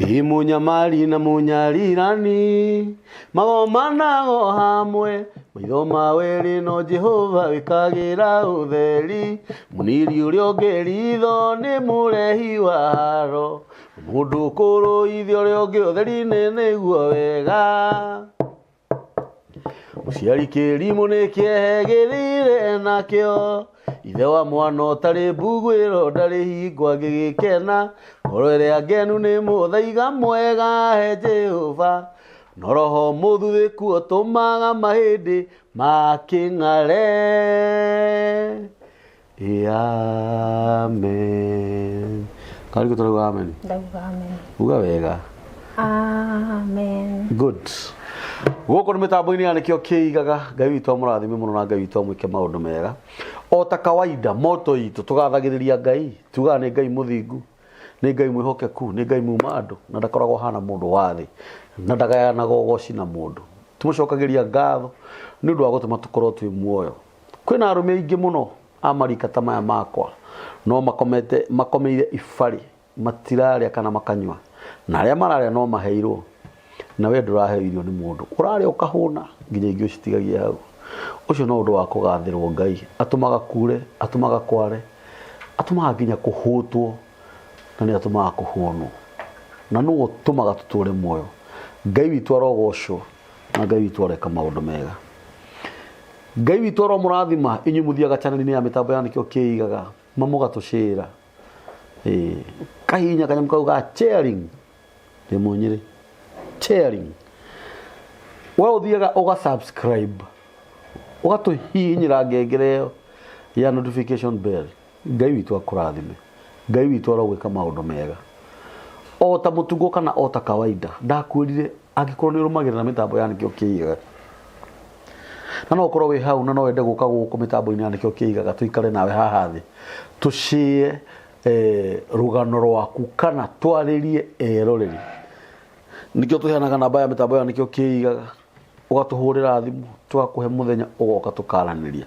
Imunyamari na munyarirani magomana go hamwe maitho maweri no Jehova wikagira utheri muniri uri ongeritho ni murehi wa haro mundu kuru ithio ri onge utheri nene guo wega muciari kirimu ni kiehegirire nakio ithe wa mwana utari mbugwiro ndari hingwa ngigikena ngoro iria ngenu ni muthaiga mwega he Jehova no roho muthuthiku utumaga mahindi making'are. Amen. Karibu tunago amen. Ndaguga amen. Uga wega. Amen. Good. Goko ni mitambo-ini ya nikio kiigaga Ngai witu amurathime muno na Ngai witu amwike maundu mega. O ta kawaida moto itu tugathagiriria Ngai tuga ni Ngai muthingu ni Ngai mwihokeku ni Ngai mumando na ndakoragwo hana mundu wathi na ndagayana gogoci na mundu tumucokagiria ngatho ni undu wa gutuma tukorwo twi muoyo. Kwina arume ingi muno amarika ta maya makwa no makomeire ifari matiraria kana makanywa na aria mararia no maheirwo na we nduraheirwo ni mundu uraria ukahuna nginya ingĩ citigagia hau. Ucio no undu wa kugathirwo Ngai atumaga kure atumaga kware atumaga nginya kuhutwo na ni atumaga kuhonwo na no utumaga tuture muoyo. Ngai witu arogocwo na Ngai witu areka maundu mega. Ngai witu aromurathima inyu muthiaga channel-ini ya mitambo ya nikio kiigaga mamugatucira kahinya kanyam kauga sharing ni munyiri sharing wa uthiaga uga subscribe ugatuhinyira ngengere ya notification bell. Ngai witu akurathime. Ngai witu arogwika maundu mega o ta mutugo kana o ta kawaida ndakwirire angikorwo ni rumagirira mitambo ya nikio kiigaga na no korwo wi hau na no wende guka guku mitambo-ini ya nikio kiigaga tuikare nawe haha thi tucie rugano rwaku kana twaririe eroreri nikio tuheanaga namba ya mitambo ya nikio kiigaga ugatuhurira thimu tugakuhe muthenya ugoka tukaraniria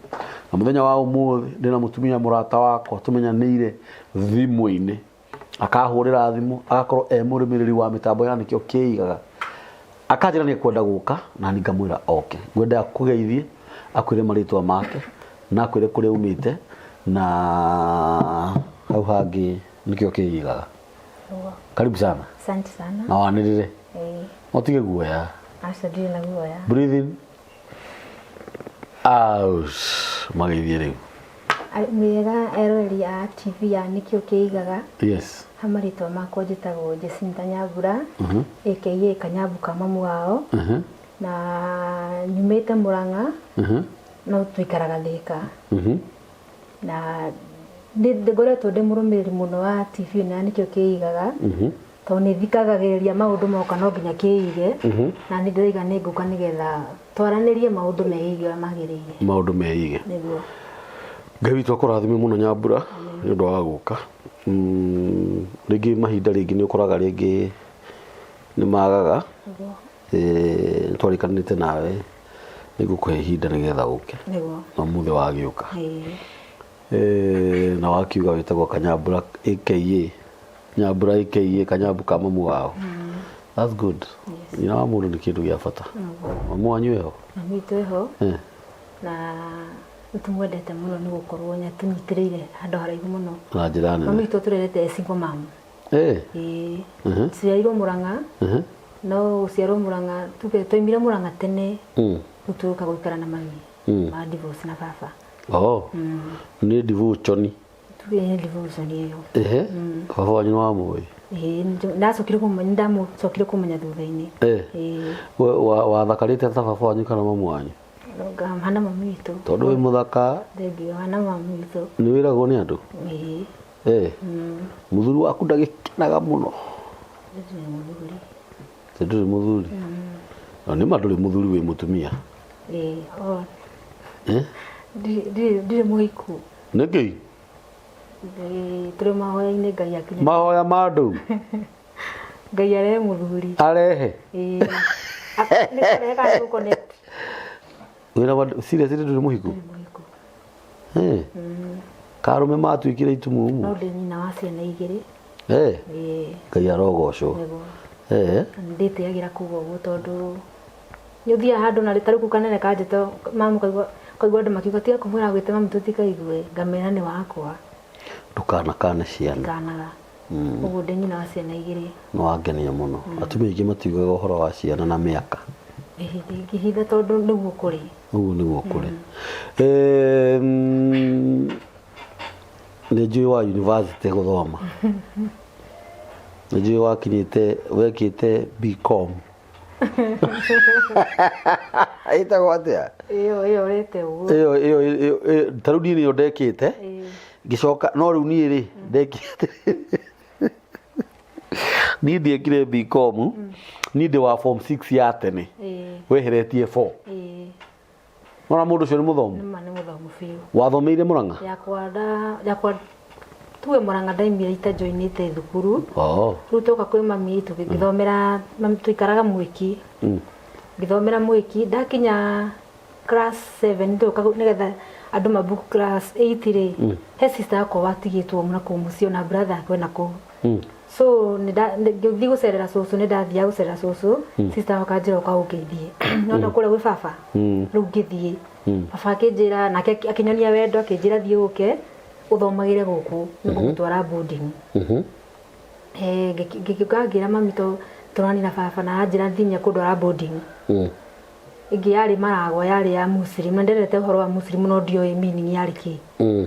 na muthenya wa umuthi ndina mutumia murata wakwa tumenyanire thimu-ini akahurira thimu agakorwo murimiriri wa mitambo ya nikio kiigaga akajira ni kwenda guka na ningamwira oke ngwenda kugeithie akwire maritwa make na akwire kuri umite na hau hangi nikio kiigaga. Karibu sana. Asante sana. Na wanirire otige guoya. Asante na guoya. Breathe in out. Mageithie riu Miega eroreri ya TV ya nikio kiigaga. Yes. Hamarito makwa njitagwo Jacinta Nyambura aka Kanyambu ka mamu wao na nyumite Murang'a no tuikaraga Thika na ngoretwo ndi murumiriri muno wa TV na nikio kiigaga to ni thikagagiriria maundu moka no nginya kiige na ni ndiriga ni nguka nigetha twaranirie maundu meige magirire maundu meige niguo. Ngai witu akurathime muno Nyambura ni undu wa guka ringi mahinda ringi ni ukoraga ringi ni magaga twarikanite nawe nigukuhe ihinda nigetha uke na muthe wagiuka na wakiuga witagwo Kanyambura aka Nyambura aka Kanyambu ka mamu wao. That's good. Ina wa mundu ni kindu gia bata mamu wanyu eho mami tweho na tumwendete muno ni gukorwo nya tunyitiriire handu haraihu muno na njira nene. Mami turerete single mom ciairwo Murang'a no ciarwo Murang'a twaimire Murang'a tene tutuka guikara na mami ma divorce na baba. Ni divorce ni tuwe divorce ni yo baba wanyu wa muoyi ndacokire kumenya ndamucokire kumenya thutha-ini wathakarite ta baba wanyu kana mamu wanyu? Hana mami witu tondu wi muthaka thengio hana mami witu ni wiragwo ni andu muthuri waku ndagikenaga muno nduri muthuri na ni manduri muthuri wi mutumia ndire muhiku niki turi mahoya-ini Ngai akinya mahoya mandu Ngai arehe muthuri arehe nikareka ni connect wira seriously nduri muhiku karume matuikire itumumu no ndi nyina wa ciana igiri Ngai arogocwo ndĩtĩagĩra kuga ũguo tondũ nĩ ũthiaga handũ na rĩtarĩ kuu kanene kanjĩte mamu kaigua andũ makiuga tiga kũmwĩra gwĩte mami tũtikaigue ngamera nĩ wakwa ndukanakane ciana ndikanaga ũguo ndĩ nyina wa ciana igĩrĩ nĩ wangenia mũno atumia aingĩ matiugaga ũhoro wa ciana na mĩaka ngĩhitha tondũ nĩguo kũrĩ ũguo nĩguo kũrĩ nĩ njũĩ wa university gũthoma nĩ njũĩ wakinyĩte wekĩte BCom ĩtagwo atĩa ĩyo rĩte ũguo ĩyo tarĩu niĩ nĩyo ndekĩte ngĩcoka no rĩu niĩ rĩ ndekĩte niĩ ndiekire BCom niĩ ndĩ wa form 6 ya tene weheretie 4 nona mũndũ ũcio nĩ mũthomu nĩ mũthomu biũ wathomeire Mũrang'a yakwa tuwe Mũrang'a ndaimire itajoinĩte thukuru rĩu toka kwĩ mami tũgĩthomera mami tũikaraga Mwiki ngĩthomera Mwiki ndakinya class 7 ndoka nĩgetha andũ mabuku class 8 rĩ he sister yakwa watigĩtwo na kũu mũciĩ na brother akwe na kũu so ngĩthiĩ gũcerera cũcũ nĩ ndathiaga gũcerera cũcũ sister akanjĩra ũka ũngeithie nona kũrĩa gwĩ baba rĩu ngĩthiĩ baba akĩnjĩra nake akĩnyonia wendo akĩnjĩra thiĩ ũke ũthomagĩre gũkũ nĩngũgũtwara boarding ngĩũka ngĩra mami tũrani na baba na anjĩra thinya kũndwara boarding ĩngĩ yarĩ Maragwa yarĩ ya Muslim na ndendete ũhoro wa Muslim no ndioĩ meaning yarĩ kĩ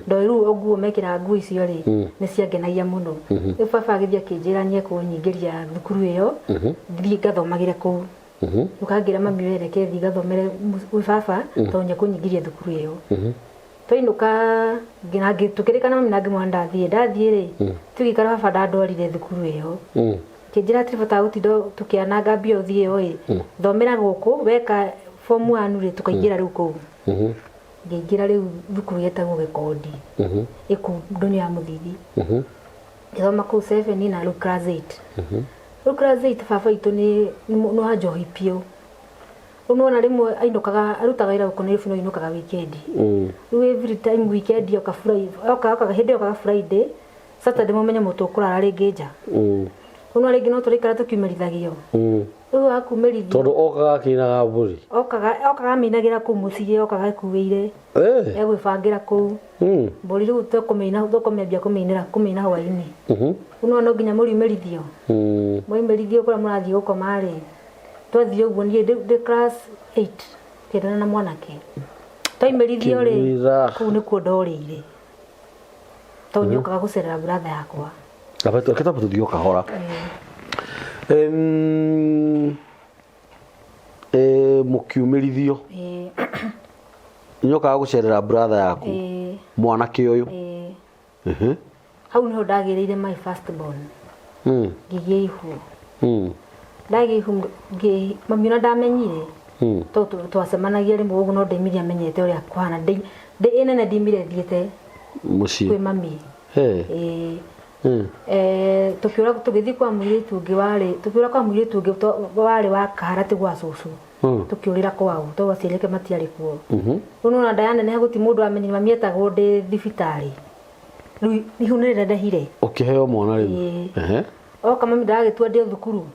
ndoĩ rĩu ũguo mekĩra nguo icio rĩ nĩ ciangenagia mũno rĩu baba agĩthiĩ akĩnjĩra nĩekũnyingĩria thukuru ĩyo thiĩ ngathomagĩre kũu ũkangĩra mami wereke thiĩ gathomere gwĩ baba tondũ nĩekũnyingĩria thukuru ĩyo twainũka tũkĩrĩkana mami na ngĩmwĩra ndathiĩ rĩ tũgĩikara baba ndandwarire thukuru ĩyo kĩnjĩra atĩ bata gũtinda tũkĩananga mbia ũthiĩ ĩyo ĩ thomera gũkũ weka form 1 rĩ tũkaingĩra rĩu kũu ngĩingĩra rĩu thukuru yetagwo Gĩkondi ĩkũu ndũnyũ ya Mũthithi ngĩthoma kũu 7 na rĩu class 8 rĩu class 8 baba witũ nĩ wa njohi biũ rĩu nona rĩmwe ainũkaga arutaga wĩra gũkũ Nairobi no ainũkaga weekend rĩu every time weekend okaga hĩndĩ ĩyo okaga Friday Saturday mũmenye mũtũ kũrara rĩngĩ nja no rĩngĩ no tũrĩikara tũkiumerithagio rĩu akumĩrithio tondũ okaga akĩinaga mbũri okaga aminagĩra kũu mũciĩ okaga ekuĩire egwĩbangĩra kũu mbũri rĩu tũkũmĩambia kũmĩina hwainĩ rĩu no nginya mũriumĩrithio mũriumĩrithio kũrĩa mũrathiĩ gũkoma rĩ twathiĩ ũguo niĩ ndĩ class 8 kĩendana na mwanake twaimĩrithio rĩ kũu nĩkuo ndorĩire tondũ nĩokaga gũcerera brother yakwa kitabu tuthiĩ kahora mũkiumĩrithio nĩokaga gũcerera brother yaku mwanake ũyũ hau nĩho ndagĩrĩire my first born ngĩgĩa ihu ndagĩa ihu mami ona ndamenyire tondũ twacemanagia rĩmwe ũguo no ndaimire amenyete ũrĩa kũhana ndĩ ĩnene ndimire thiĩte mũciĩ kwĩ mami tũgĩthiĩ kwa mũirĩtu ũngĩ warĩ wa Kaharati gwa cũcũ tũkĩũrĩra kwao tondũ aciari ake matiarĩ kuo rĩu nona ndayaneneha gũtirĩ mũndũ amenyire mami etagwo ndĩ thibitarĩ rĩu ihu nĩ rĩrendehire ũkĩheo mwana rĩu oka mami ndagĩtua ndĩ thukuru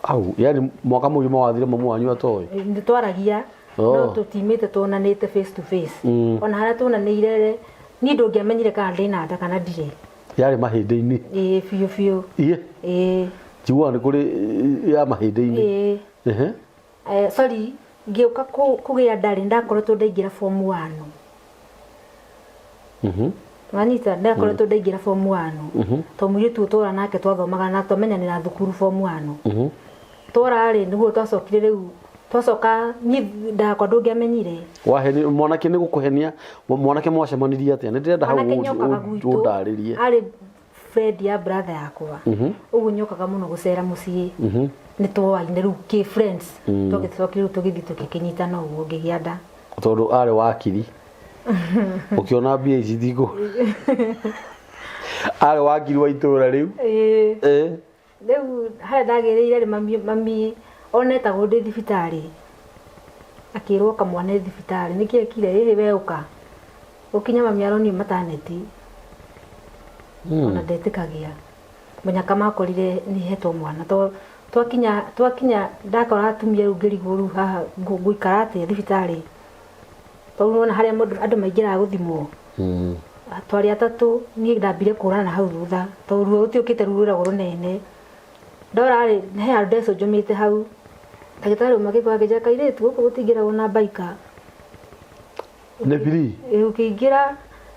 au yani mwaka mũgima wathire mamu wanyu atoĩ nĩtwaragia no tũtimĩte tuonanĩte face to face ona harĩa tuonanĩire niĩ ndũngĩamenyire kana ndĩna nda kana ndirĩ yarĩ mahĩndĩ-inĩ biũ njiguaga nĩ kũrĩ ya mahĩndĩ-inĩ sorry ngĩũka kũgĩa ndarĩ ndakoretwo ndaingĩra form 1 wanyita ndakoretwo ndaingĩra form 1 tondũ mũirĩtu ũtũra nake twathomaga na twamenyanĩra thukuru form 1 twararĩ nĩguo twacokire rĩu twacoka niĩ ndakwa ndũngĩamenyire waheni mwanake nĩ gũkũhenia mwanake mwacemanirie atĩa nĩ ndĩrenda hau ũndarĩrie arĩ friend ya brother yakwa ũguo nyokaga mũno gũcera mũciĩ nĩ twoaine rĩu kĩ friends tũgĩcokire rĩu tũgĩthiĩ tũkĩnyitana ũguo ngĩgĩa nda tondũ arĩ wakiri ũkĩona mbia ici thikũ arĩ wakiri wa itũũra rĩu rĩu harĩa ndagĩrĩire rĩ mami onetagwo ndĩ thibitarĩ akĩrwo kamwana thibitarĩ nĩkĩ ekire ĩhĩ we ũka ũkinya mami aronio mataneti ona ndetĩkagia mũnyaka makorire nĩ hetwo mwana to twakinya ndakora atumia rĩu ngĩrigwo rĩu haha ngũikara atĩa thibitarĩ tondũ nĩwona harĩa andũ maingĩraga gũthimwo twarĩ atatũ niĩ ndambire kũrana hau thutha tondũ ruo rũtiũkĩte rũu rwĩragwo rũnene ndora-rĩ he handũ ndecũnjũmĩte hau ndagĩtarĩ ũmwe agĩũka akĩnjĩra kairĩtu gũkũ gũtingĩragwo na baika nĩ biri ũkĩingĩra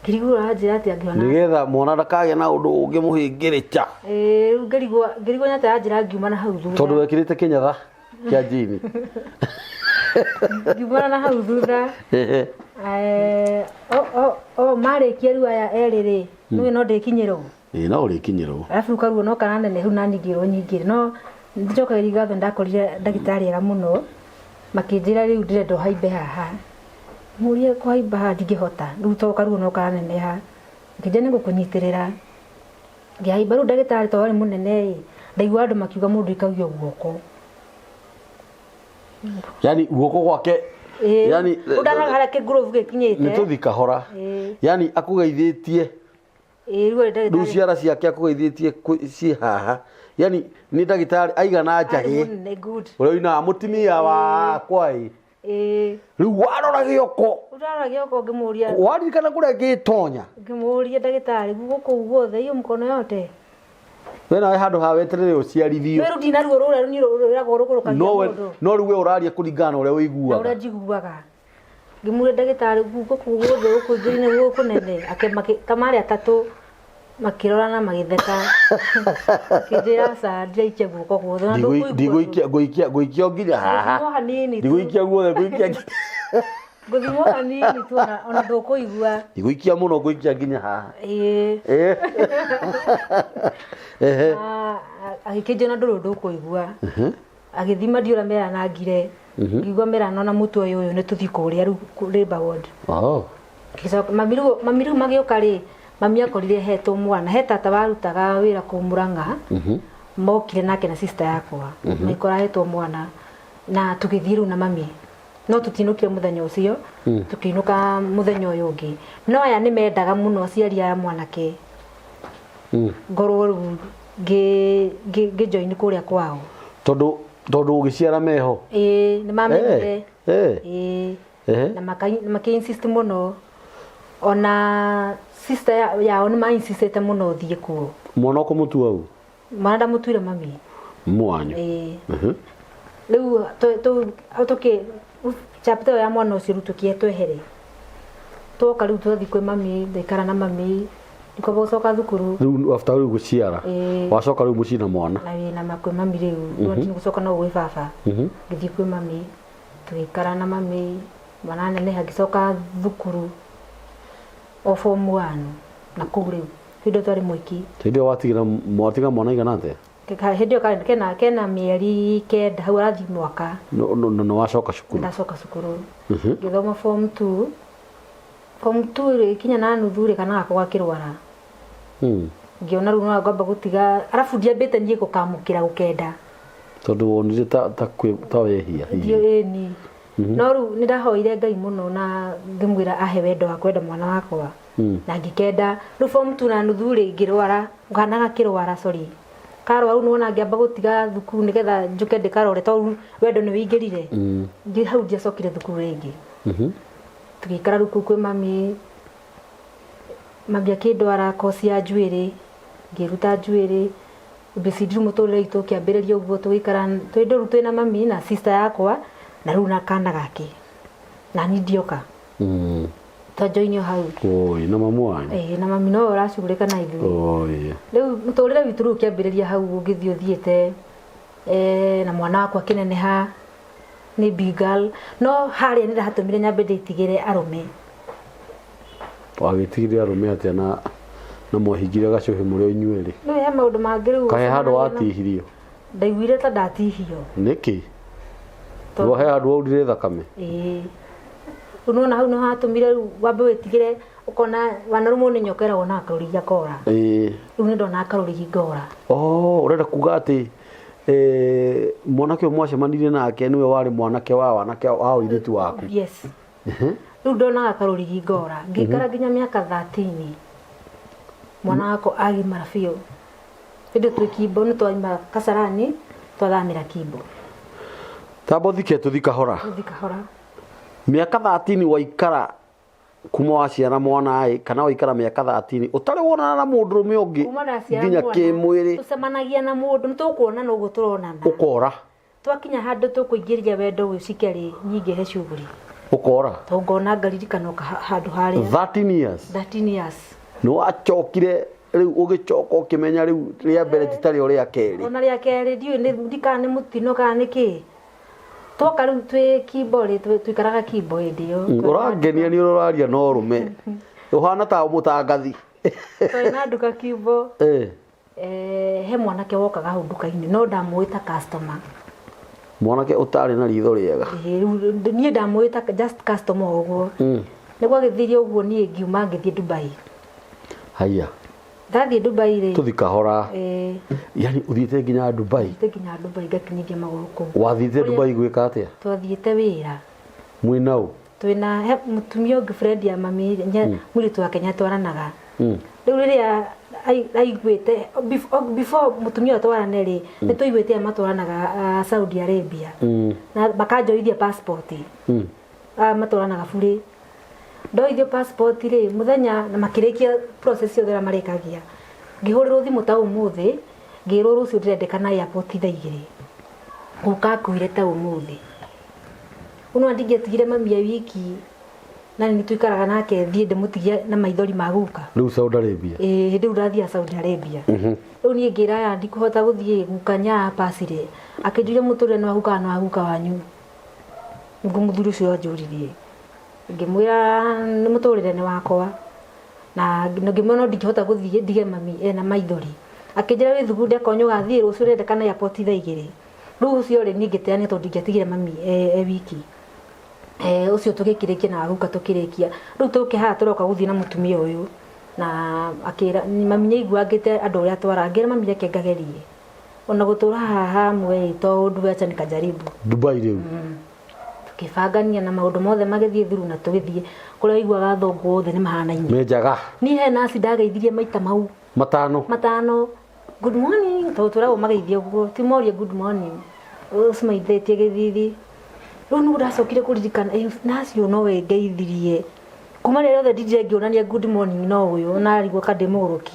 ngĩrigwo njĩra atĩ angĩona nĩgetha mwana ndakagĩa na ũndũ ũngĩmũhĩngĩrĩca rĩu ngĩrigwo atĩ anjĩra ngiuma na hau thutha tondũ wekĩrĩte kĩnyatha kĩa njini ngiuma na hau thutha marĩkia rĩu aya erĩ-rĩ nĩwe no ndĩkinyĩrwo no ũrĩkinyĩrwo arabu rĩu karuo no karanenehu na ningĩrwo nyingĩ no nĩndĩcokagĩria ngatho ndakorire ndagĩtarĩ ega mũno makĩnjĩra rĩu ndĩrenda ũhaimbe haha mũrie kũhaimba haha ndingĩhota rĩu tondũ karuo no karaneneha ngĩnjĩra nĩngũkũnyitĩrĩra ngĩhaimba rĩu ndagĩtarĩ tondũ arĩ mũnene-ĩ ndaigua andũ makiuga mũndũ ikaugio guoko yani guoko gwake yani udana harĩa kĩngurovu gĩkinyĩte nĩtũthi kahora yani akũgeithĩtie rĩu ciara ciake akũgeithĩtie ciĩ haha yani nĩ ndagĩtarĩ aigana njahĩ ũrĩa oinaga mũtimia wakwa-ĩ rĩu warora gĩoko ngĩmũria waririkana kũrĩa ngĩtonya ngĩmũria ndagĩtarĩ gũkũ guothe hiyo mkono yote we nawe handũ ha weterere ũciarithio rĩu ndina ruo rũrĩa rũragwo rũkũrũkagia mũndũ no rĩu we ũraria kũringana na ũrĩa ũiguaga ũrĩa njiguaga ngĩmũria ndagĩtarĩ gũkũ guothe gũkũ njĩrĩ-inĩ gũkũ nene tamarĩ atatũ makĩrorana magĩtheka akĩnjĩra aca ndiraikia guoko guothe ngũikia nginya haha ndigũikia guothe ngũthimwo hanini tu ona ndũkũigua ndigũikia mũno ngũikia nginya haha agĩkĩnjĩra na ndũrĩ ndũkũigua agĩthima ndiũra meranangire ngĩigua meranona mũtwe ũyũ nĩ tũthiĩ kũrĩa rĩu labour ward mami rĩu magĩũka-rĩ mami akorire hetwo mwana he tata warutaga wĩra kũu Mũrang'a mokire nake na sister yakwa maikora hetwo mwana na tũgĩthiĩ rĩu na mami no tũtinũkire mũthenya ũcio tũkĩinũka mũthenya ũyũ ũngĩ no aya nĩ mendaga mũno aciari aya mwanake ngorwo rĩu ngĩjoini kũrĩa kwao tondũ ũgĩciara meho nĩ mamenyire na makĩ-insist mũno ona sister yao nĩ ma-insistĩte mũno thiĩ kuo mwana ũkũmũtua u mwana ndamũtuire mami mwanyu rĩu tũkĩ chapter ya mwana ũcio rĩu tũkĩetwehere twoka rĩu twathiĩ kwĩ mami ndaikara na mami ndikamba gũcoka thukuru rĩu after rĩu gũciara wacoka rĩu mũciĩ na mwana na wĩna kwĩ mami rĩu ndini gũcoka no gwĩ baba ngĩthiĩ kwĩ mami tũgĩikara na mami mwana neneha ngĩcoka thukuru o form 1 na kũu rĩu hĩndĩ twarĩ mũiki hĩndĩ mwatiga mwana igana atĩa hĩndĩ ĩyo kena mĩeri 9 hau arathiĩ mwaka no wacoka cukuru ndacoka cukuru ngĩthoma form 2 ikinya na nuthu rĩ kana gakwa gakĩrwara ngĩona rĩu no ngamba gũtiga arabu ndiambĩte niĩ gũkamũkĩra gũkenda tondũ wonire ta wehia ĩni no rĩu nĩ ndahoire Ngai mũno na ngĩmwĩra ahe wendo wa kwenda mwana wakwa na ngĩkenda rĩu form 2 na nuthu rĩ ngĩrwara kana gakĩrwara sorry karwa rĩu nĩwona ngĩamba gũtiga thukuru nĩgetha njũke ndĩkarore tondũ wendo nĩ wĩingĩrire hau ndiacokire thukuru rĩngĩ tũgĩikara rĩu kũu kwĩ mami akĩndwara kosi ya njuĩrĩ ngĩruta njuĩrĩ mbĩcindiru mũtũrĩre itũ kĩambĩrĩria ũguo tũgĩikara twĩ twĩna mami na sister yakwa na rĩu na kana gake na niĩ ndioka twanjoinio hau na mamu wanyu na mami no ũracugũrĩka na ithuĩ rĩu mũtũrĩre witũ rĩu kĩambĩrĩria hau ũgĩthiĩ ũthiĩte na mwana wakwa akĩneneha nĩ big girl no harĩa nĩ ndahatũmire nyambe ndĩtigĩre arũme wagĩtigire arũme atĩa na mwahingire gacuhĩ mũrĩ inyuerĩ no he maũndũ mangĩ rĩu kahe handũ watihirio ndaiguire ta ndatihio nĩkĩ he handũ waurire thakame unaona hau no hatũmire rĩu wambe wĩtigĩre ũkona wanarũmwo nĩ nyoka ĩragwo na akarũrigi akora rĩu nĩ ndona akarũrigi ngora ũrenda kuga atĩ mwanake mwacemanirie nake nĩwe warĩ mwanake wa ũirĩtu waku yes rĩu ndonaga akarũrigi ngora ngĩikara nginya mĩaka 13 mwana wako agimara biũ hĩndĩ twĩkimbo nĩ twaima Kasarani twathamira Kimbo. Tambo thike tuthika hora. Miaka 13 waikara kuma waciara mwana ai kana waikara miaka 13 utari wonana na mundu rume ungi nginya kimwiri tucemanagia na mundu nitukuonana uguo turonana ukora twakinya handu tukuingiriria wendo wicikeri nyingi he cuguri ukora tongona ngaririkana handu hari 13 years no achokire riu ugicoka ukimenya riu ria mbere titari uria keri ona ria keri ndiu ni ndikana ni mutino kana niki twoka riu twi Kimbo twikaraga Kimbo ndio urangenia ni uraria no rume uhana ta mutangathi na nduka Kimbo he mwanake wokaga hau nduka-ini no ndamuita customer mwanake utari na ritho riega nie ndamuita just customer uguo niguo githirie uguo nie ngiuma ngithie Dubai haya ndathie Dubai ri tuthika hora yani uthiite nginya Dubai ngakinyithia maguru kuu wathiite Dubai gwika atia twathiite wira mwinau twina mutumia ungi friend ya mami muritu wa Kenya twaranaga riu riria aiguite before mutumia twarane ri ni tuiguite amatwaranaga Saudi Arabia na bakanjoithia passport matwaranaga buri ndoithio passport ri muthenya na makirikia process yothe marekagia ngihurirwo thimu ta umuthi ngirwo rucio ndirendekana airport thaa 2 guka kuire ta umuthi uno andigetigire mami ya wiki na ni tuikaraga nake thie ndimutigia na maithori maguka riu Saudi Arabia hindi urathia Saudi Arabia riu ni ngira ya ndikuhota guthie gukanya pasire akijire muture no aguka wanyu ngumuthuru cio njuririe ngimwira ni muturire ni wakwa na ngimwona ndikihota guthie ndige mami na maithori akijira withugunde konyo gathie rucio rendekana airport thaa 2 riu ucio ri ni ngiteane tondu ngiatigire mami wiki ucio tugikirikia na aguka tukirikia riu tukiha turoka guthie na mutumia uyu na akira mami nyeiguangite andu uria twarangira mami reke ngagerie ona gutura haha mwe tondu acha nikajaribu Dubai riu tukibangania na maundu mothe magithie thuru na tugithie kuria iguaga thongo othe ni mahanaine mejaga ni he nasi ndageithirie maita mau matano good morning turago mageithie guo timoria good morning usmaithetie githithi riu nu ndacokire kuririkana nasi no we ngeithirie kuma rero the DJ ngionania good morning no uyu na rigwo kandimuruki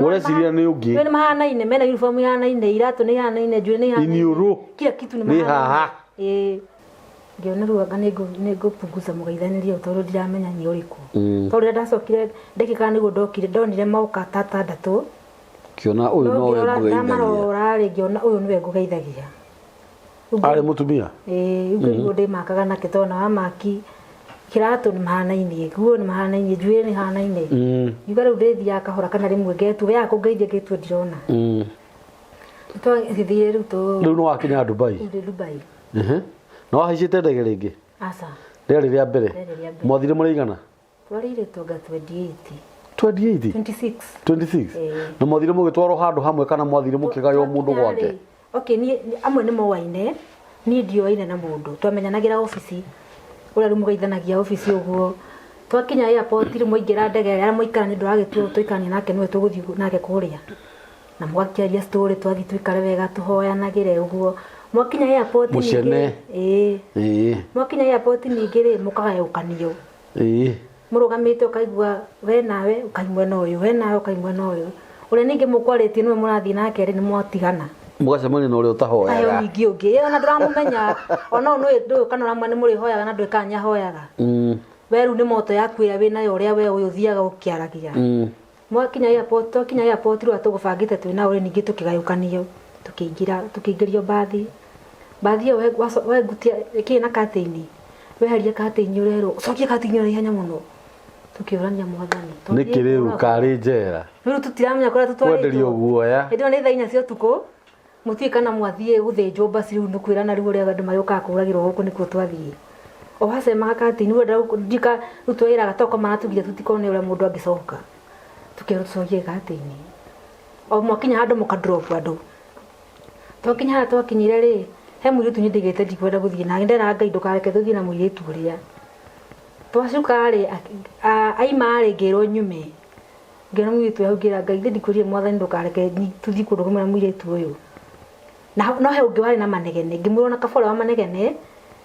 ureciria ni ungi ni mahanaine mena uniform ihanaine iratu ni ihanaine njuri ni ihanaine kila kitu ni mahanaine ngiona ruaga nego punguza mugaithaniria utoru ndiramenya ni uriku tondu ndacokire ndekika niguo ndokire ndonire mauka tatandatu kiona uyu no we ngugeithagia ri ngiona uyu niwe ngugeithagia ari mutumia niguo ndimakaga nake tona wa maki kiratu ni mahanaine guo ni mahanaine njui ni mahanaine yuga riu ndithia kahora kana rimwe ngetu ya kungeithia ngetu ndirona to githie riu no wakinya Dubai no haicite ndege ringi aca rĩarĩ rĩa mbere mwathire mũrĩigana twarire tonga 26 na mwathire mũgĩtwarwo handũ hamwe kana mwathire mũkĩgaywo mũndũ gwake okay ni amwe ni mowaine ni ndioine na mũndũ twamenyanagira ofisi ũrĩa rĩu mũgeithanagia ofisi ũguo twakinya airport ri mũingĩra ndege ya mũikara ni ndũragĩtuo tũikania nake niwe tũgũthiĩ nake kũrĩa na mwakiaria story twathi twikare wega tuhoyanagire ũguo mwakinya airport ni mwakinya airport ningire mukagayukanio murugamite ukaigua we nawe ukaimwena uyu we nawe ukaimwena uyu uria ningi mukwarĩtie niwe mũrathi nake ni mwatigana mugacemania na uria utahoyaga ayo ningi ungi ona nduramumenya ona no ndu kana ramwe ni muri hoyaga na ndwikanya hoyaga we ru ni moto yaku ira wina yo uria we uyu thiaga ukiaragia mwakinya airport ru atugubangite twina uri ningi tukigayukanio tukiingirio bathi yo we gutia kina katini we haria katini urero cokia katini uri hanya muno tukiurania mwathani nikiriu kari njera riu tutiramenya kuria tutwarenderio guoya ndio ni thaina cio tuko mutie kana mwathie guthinjwo basi riu nukwirana riu uria andu mayuka kuragirwo guku nikuo twathie o hacemaga katini we ndika riu twiraga toko mana tugire tutikone uria mundu angicoka tukero tucokie katini o mwakinya handu mukadrop andu twakinyire ri he muiritu nyendigite ndikwenda guthie na ndera ngai ndukareke tuthie na muiritu uria twacuka ri aima ri ngirwo nyume ngena muiritu hau ngira ngai ndikurie mwathani ndukareke tuthie kundu kumwe na muiritu uyu no he ungi wari na manegene ngimwona kabora wa manegene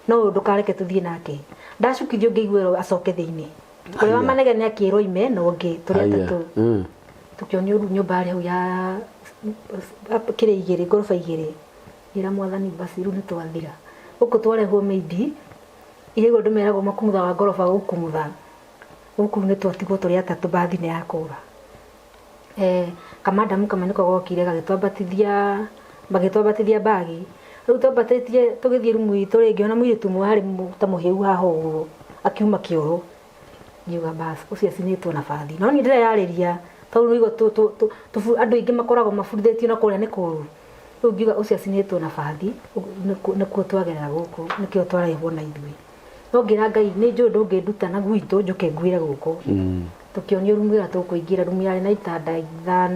no ndukareke tuthie nake ndacukithio ngĩiguĩrwo acoke thĩinĩ kũrĩa wa manegene akĩrwo ime no ũngĩ tũrĩ atatũ tukionio nyũmba yarĩ hau ya kĩrĩ igĩrĩ ngoroba igĩrĩ ira mwathani basi rĩu nĩ twathira gũkũ twarehwo meidi irĩgwo ndũmeragwo makumutha wa ngoroba gũkumutha gũkũ nĩ twatigwo tũrĩ atatũ bathi nĩ yakũra kamadamu kama nĩko gokire bagĩtwambatithia bagi rĩu twambatĩtie tũgĩthiĩ rumu itũ rĩngĩ ona mũirĩtu ũmwe harĩ ta mũhĩu haha ũguo akiuma kĩoro ngiuga basi ũcio acinĩtwo na bathi no niĩ ndĩreyarĩria tondũ nĩguo andũ aingĩ makoragwo mabundithĩtio na kũrĩa nĩ kũũru rĩu ngiuga ũcio acinĩtwo na bathi nĩkuo twagerera gũkũ nĩkĩo twarehwo na ithuĩ no ngĩra Ngai nĩ njũĩ ndũngĩnduta na gwitũ njoke nguĩre gũkũ tukionio rumu ĩra tũkũingĩra rumu yarĩ na itanda 5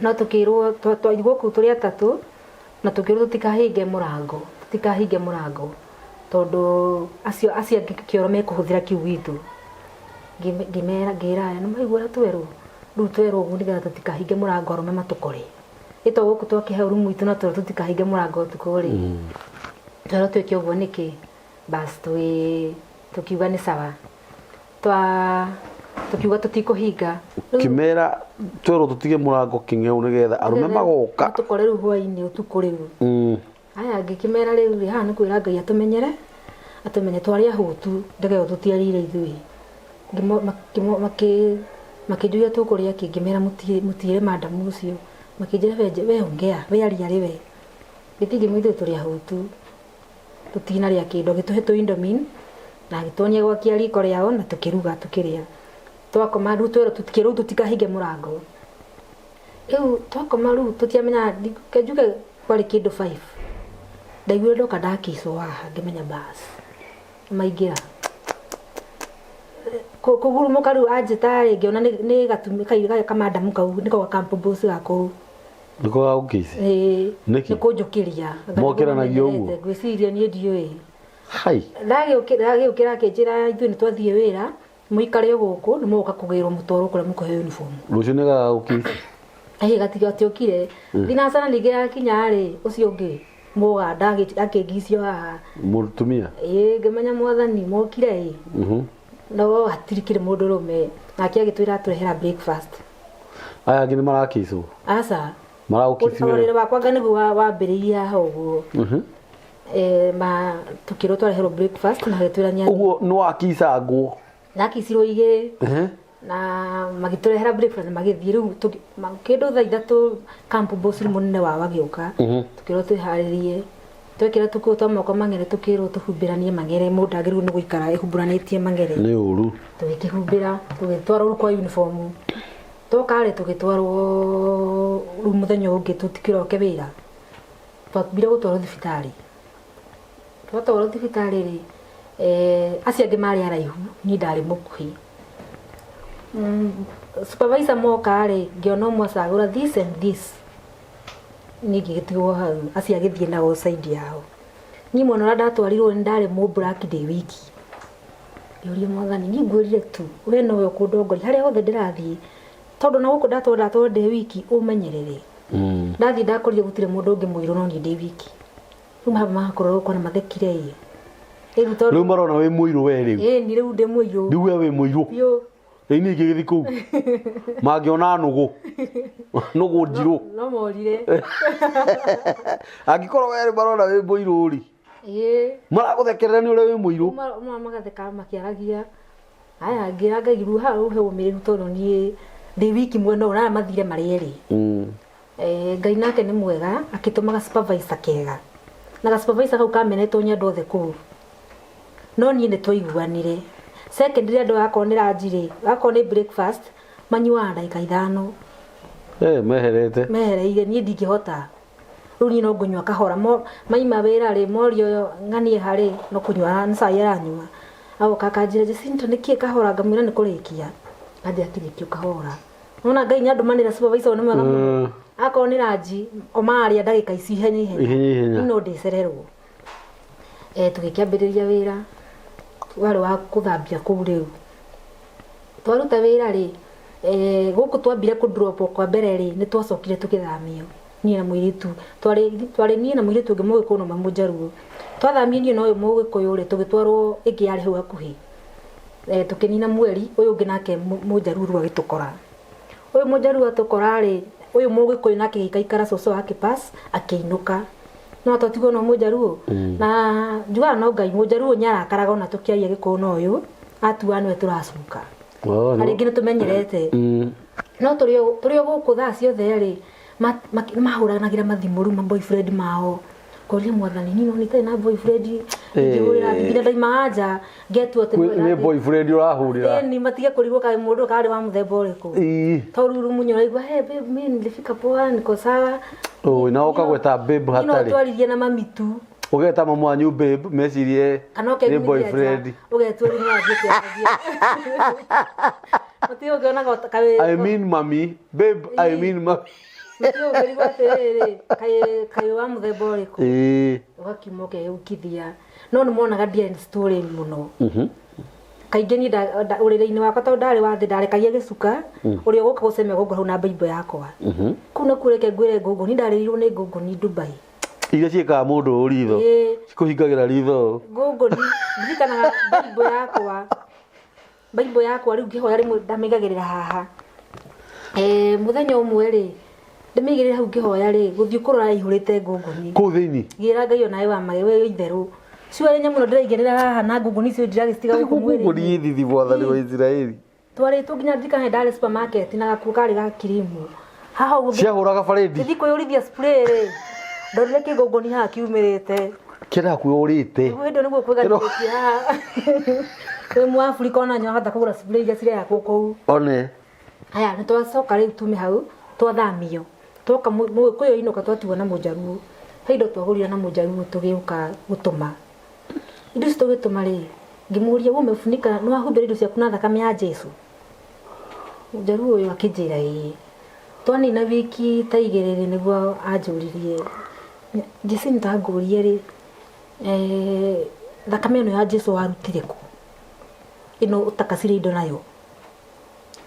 no tũkĩrwo gũkũ tũrĩ atatũ na tũkĩrwo tũtikahinge mũrango tondũ acio angĩ kĩoro mekũhũthĩra kiu gwitũ ngĩra nĩ maigua ũrĩa twerwo rĩu twerwo ũguo nĩgetha tũtikahinge mũrango arũme matũkore ĩto gũkũ twakĩheo rumu itũ na twerwo tũtikahinge mũrango ũtukũ rĩ twerwo twĩke ũguo nĩkĩ basi tukiuga nĩ sawa tukiuga tutikũhinga kimera twerwo tutige mũrango kĩng'eu nĩgetha arũme magoka tukore rĩu hwainĩ ũtukũ rĩu aya ngĩkĩmera rĩu rĩ haha nĩ kwĩra Ngai atũmenye twarĩ ahũtu ndegeo tũtiarire ithuĩ makĩnjuria tũkũrĩa kĩ ngĩmera mũtiĩre madamu ũcio makĩnjĩra we ongea we aria rĩ we gĩtingĩ ithuĩ tũrĩ ahũtu tũtinarĩa kĩndũ gĩtũhe tũindomin na gĩtuonia gwakia riko rĩao na tũkĩruga tũkĩrĩa twakoma rĩu twerwo tũtikĩrwo tũtikahinge mũrango rĩu twakoma rĩu tũtiamenya njuge kwarĩ kĩndũ 5 ndaiguire ndoka ndakĩicwo haha ngĩmenya basi maingĩra kũgurumũka rĩu anjĩta rĩngĩ ona nĩ gatumi kairĩ kamadamu kau nĩko gakambobosi gakũu nĩko gagũkĩici nĩ kũnjũkĩria mokĩranagio ũguo ngwĩciria niĩ ndiũĩ hai ndagĩũkĩra akĩnjĩra ithuĩ nĩ twathiĩ wĩra mũikare gũkũ nĩ mũgoka kũgĩrwo mũtwaro kũrĩa mũkũheo uniform rũciũ nĩ gagũkĩici gatiokire thinacara ningĩ yakinya rĩ ũcio ũngĩ mũganda akĩngicio haha mũtumia ngĩmenya mwathani mokire no hatirikire mũndũ rũme nake agĩtwĩra atũrehera breakfast aya angĩ nĩ marakĩicwo aca maragũkĩici wĩra wakwa anga nĩguo wambĩrĩirie haha ũguo tukĩrwo twareherwo breakfast na agĩtwĩra ũguo nĩ wakĩicangwo nakĩicirwo igĩrĩ na magĩtũrehera breakfast na magĩthiĩ rĩu kĩndũ thaa 3 camp boss mũnene wao agĩũka tukĩrwo twĩharĩrie twekĩra tũkuo twa moko mang'ere tũkĩrwo tũhumbĩranie mang'ere mũndũ agĩrĩirwo nĩ gũikara ehumburanĩtie mang'ere nĩ ũru tũgĩkĩhumbĩra tũgĩtwarwo rĩu kwa uniform twokarĩ tũgĩtwarwo rĩu mũthenya ũngĩ tũtikĩroke wĩra twambire gũtwarwo thibitarĩ twatwarwo thibitarĩ rĩ acio angĩ marĩ araihu niĩ ndarĩ mũkuhĩ supervisor moka rĩ ngĩona ũmwe acagũra this and this niĩ ngĩgĩtigwo hau acio agĩthiĩ nao side yao niĩ mwena ũrĩa ndatwarirwo nĩ ndarĩ black ndĩ wiki yũria mwathani niĩ ngwĩrire tu we nowe ũkũndongoria harĩa hothe ndĩrathiĩ tondũ na gũkũ ndatwarwo ndĩ wiki ũmenyerere ndathiĩ ndakorire gũtirĩ mũndũ ũngĩ mũirũ no niĩ ndĩ wiki rĩu haba magakorwo kwana mathekire rĩu marona wĩ mũirũ we rĩu nĩ rĩu ndĩ mũirũ rĩu we wĩ mũirũ ĩni ingĩ gĩthi kũu mangĩona nũgũ njirũ no morire angĩkorwo we marona wĩ mũirũ rĩ maragũthekerera nĩ ũrĩa wĩ mũirũ magatheka makĩaragia aya ngĩra Ngai rĩu hau he ũmĩrĩru tondũ niĩ ndĩ wiki mwena ũrĩa mathire marĩ erĩ Ngai nake nĩ mwega akĩtũmaga supervisor kega na supervisor kau kamenetwo nĩ andũ othe kũu no niĩ nĩ twaiguanire secondary andũ akorwo nĩ ranjirĩ akorwo nĩ breakfast manyuaga ndagĩka 5 mehereire niĩ ndingĩhota rĩu niĩ no ngũnyua kahora maima wĩra rĩ morio ng'anie harĩ no kũnyua nĩ cai aranyua agoka akanjĩra Jacinta nĩkĩĩ kahora ngamwĩra nĩ kũrĩkia anjĩra kĩrĩkio kahora nona Ngai nĩ andũ manĩra supervisor nĩ mwega mũno akorwo nĩ ranji o marĩa ndagĩka ici ihenya no ndĩcererwo tũgĩkĩambĩrĩria wĩra warĩ wa kũthambia kũu rĩu twaruta wĩra rĩ gũkũ twambire kũ drop kwa mbere rĩ nĩ twacokire tũgĩthamio niĩ na mũirĩtu twarĩ niĩ na mũirĩtu ũngĩ mũgĩkũyũ na mũjaruo twathamire niĩ na ũyũ mũgĩkũyũ rĩ tũgĩtwarwo ĩngĩ yarĩ hau hakuhĩ tũkĩnina mweri ũyũ ũngĩ nake mũjaruo rĩu agĩtũkora ũyũ mũjaruo atũkora rĩ ũyũ mũgĩkũyũ nake gĩkaikara cũcũ wake pass akĩinũka no tũtigwo no mũjaruo na njugaga no Ngai mũjaruo nyarakaraga ona tũkĩaria gĩkũyũ na ũyũ atua nĩwe tũracuka arĩngĩ nĩtũmenyerete no tũrĩ gũkũ thaa ciothe rĩ mahũranagĩra mathimũ rĩu ma boyfriend mao koria mwathani nino nĩtarĩ na boyfriend ngĩhũrĩra nginya ndaima anja ngetua nĩ boyfriend ũrahũrĩra ni matige kũrigwo kaĩ mũndũ karĩ wa mũthemba ũrĩkũ toruru munyo raigua hey babe mimi nilifika poa niko sawa na ukagweta babe hatari twaririe na mamitu ugeta mamu wanyu babe mecirie nĩ boyfriend ugetua ni wathĩte Matio ukiona kawe I mean mami babe I mean mami Matio ukirigwa terere kaĩ wa mũthemba ũrĩkũ ugakimoke ukithia no nĩmonaga dia story muno kaingĩ ni ũrĩrĩ-inĩ wakwa tondũ ndarĩ wathĩ ndarekagia gĩcuka ũrĩa ũgũka gũcemia gũkũ hau na Bible yakwa kũu nĩ kureke ngwĩre ngũngũ ni ndarĩrirwo nĩ ngũngũ ni Dubai iria ciĩkaga mũndũ ritho cikũhingagĩra ritho ngũngũ ni ndirikanaga Bible yakwa rĩu ngĩhoya rĩmwe ndamĩigagĩrĩra haha mũthenya ũmwe rĩ ndĩmĩigĩrĩra hau ngĩhoya rĩ gũthiĩ kũrora ihũrĩte ngũngũ ni kũu thĩinĩ ngĩra Ngai ona wa mawe itherũ Sio nyamũ no ndĩraigĩrĩra haha na ngũngũ nicio ndiragĩcitiga gũkũ mwĩrĩ. Ngũngũ ni thithi bwathani wa Israeli. Twarĩtwo nginya ndikahe ndare supermarket na gakuo karĩ ga kirimu. Haha ũgũthiĩ. Ciahũraga baredi. Thithi kũyũrithia spray rĩ. Ndorire kĩngũngũ ni haha kiumĩrĩte. Kĩra kũyũrĩte. Wendo nĩguo kwĩgarũrĩkia haha. Kwĩ Mũafrika ona nyahota kũgũra spray iria cirĩ yakwo kũu. One. Aya nĩ twacoka rĩu tume hau twathamio. Twoka Mũgĩkũyũ inoka twatiwa na Mũjaruo. Heindo twagũrira na Mũjaruo tũgĩũka gũtũma. Indo icio tũgĩtũma rĩ ngĩmũria we umefunika no ahumbĩra indo ciaku na thakame ya Jesu. Mũjaruo ũyũ akĩnjĩra ĩĩ. Twanina wiki ta igĩrĩ nĩguo anjũririe. Jesu nĩtangũrie rĩ thakame ĩno ya Jesu warutire kũ? Ino utakasire indo nayo.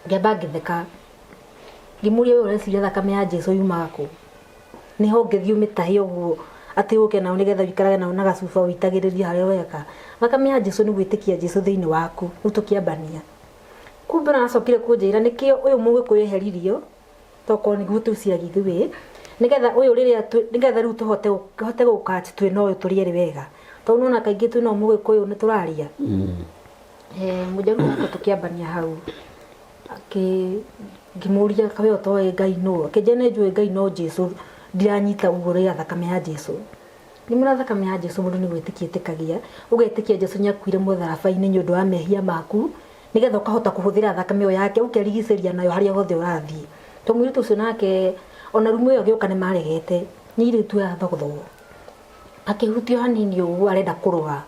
Ngĩamba ngĩtheka. Ngĩmũria we ũreciria thakame ya Jesu yumaga kũ? Nĩho ngĩthiĩ ũmĩtahe ũguo atĩ ũke nao nĩgetha wikarage nao na gacuba uitagĩrĩria harĩa weka. Thakame ya Jesu nĩ gwĩtĩkia Jesu thĩinĩ waku ũtũkĩambania. Kumbe na acokire kũnjĩra nĩkĩo ũyũ Mũgĩkũyũ eheririo toko nĩguo tũciagi ithuĩ nĩgetha ũyũ rĩrĩa nĩgetha rĩu tũhote gũka twĩ na ũyũ tũrĩere wega tondũ nona kaingĩ twĩ na Mũgĩkũyũ nĩ tũraria. Mũjaruo ũko tũkĩambania hau ngĩmũria kawe ũtoĩ Ngai no akĩnjene njũĩ Ngai no Jesu ndiranyita ũgũrĩra thakame ya Jesu. Nimũra thakame ya Jesu mũndũ nĩ gwĩtĩkia ĩtĩkagia ũgetĩkia Jesu nĩakuire mũtharabai-inĩ nĩ ũndũ wa mehia maku nĩgetha ũkahota kũhũthĩra thakame ĩyo yake ũkerigicĩria nayo harĩa hothe ũrathiĩ. Tũmwĩrĩtu ũcio nake ona rumu ĩyo gĩoka nĩ maregete nyirĩtu ya thogothogo akĩhutio hanini ũguo arenda kũrũa.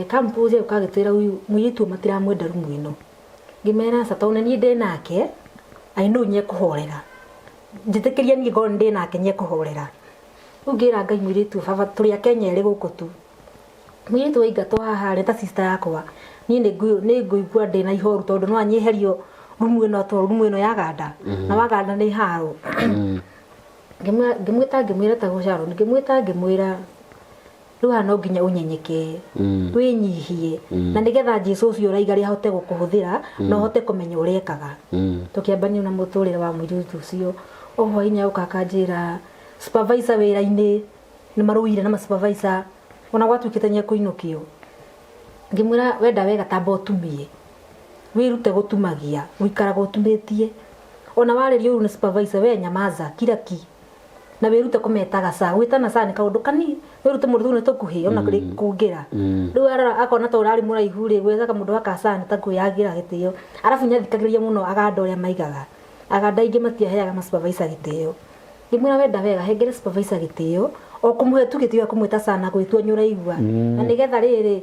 Kampu ũcio ũkagĩtwĩra ũyũ mũirĩtu matiramwenda rumu ĩno. Ngĩmera aca tondũ niĩ ndĩ nake ainũ nyekũhorera. Njĩtĩkĩria niĩ ngorwo ndĩ nake nyekũhorera. Rĩu ngĩra Ngai mũirĩtu baba tũrĩ Kenya erĩ gũkũ tu. Mũirĩtu waingatwo haha rĩ ta sister yakwa. Niĩ nĩ ngũigua ndĩ na ihoru tondũ no anyeherio rumu ĩno to rumu ĩno ya ganda. Na waganda nĩ haro. Ngĩmwĩra ta gũcaro ngĩmwĩra rĩu hano nginya ũnyenyeke wĩnyihie na nĩgetha Jesu ũcio ũraiga rĩ ahote gũkũhũthĩra na ũhote kũmenya ũrĩa ekaga. Tũkĩambania na mũtũrĩre wa mũirĩtu ũcio oho inya ũkakanjĩra supervisor wĩra-inĩ nĩ marũire na supervisor ona gwatuĩkĩte nyekũinũkio. Ngĩmwĩra wenda wega tamba ũtumie wĩrute gũtumagia ũikaraga ũtumĩtie ona warĩrio ũyũ nĩ supervisor we nyamaza kila ki na wĩrute kũmetaga saa gwĩtana saa nĩ kaũndũ kanini wĩrute mũndũ nĩ tũkuhĩ ona kũrĩ kũngĩra rĩu arara akona ta ũrarĩ mũraihu rĩ gwethaga mũndũ wa kasa nĩ ta kwĩyagĩra gĩtĩo arabu nyathikagĩrĩria mũno aganda ũrĩa maigaga aganda ingĩ matiaheaga ma supervisor gĩtĩo. Ngĩmwĩra wenda wega hengere supervisor gĩtĩo o kũmũhe tu gĩtĩo kũmwĩta sana gwĩtua nyũraigua na nĩgetha rĩrĩ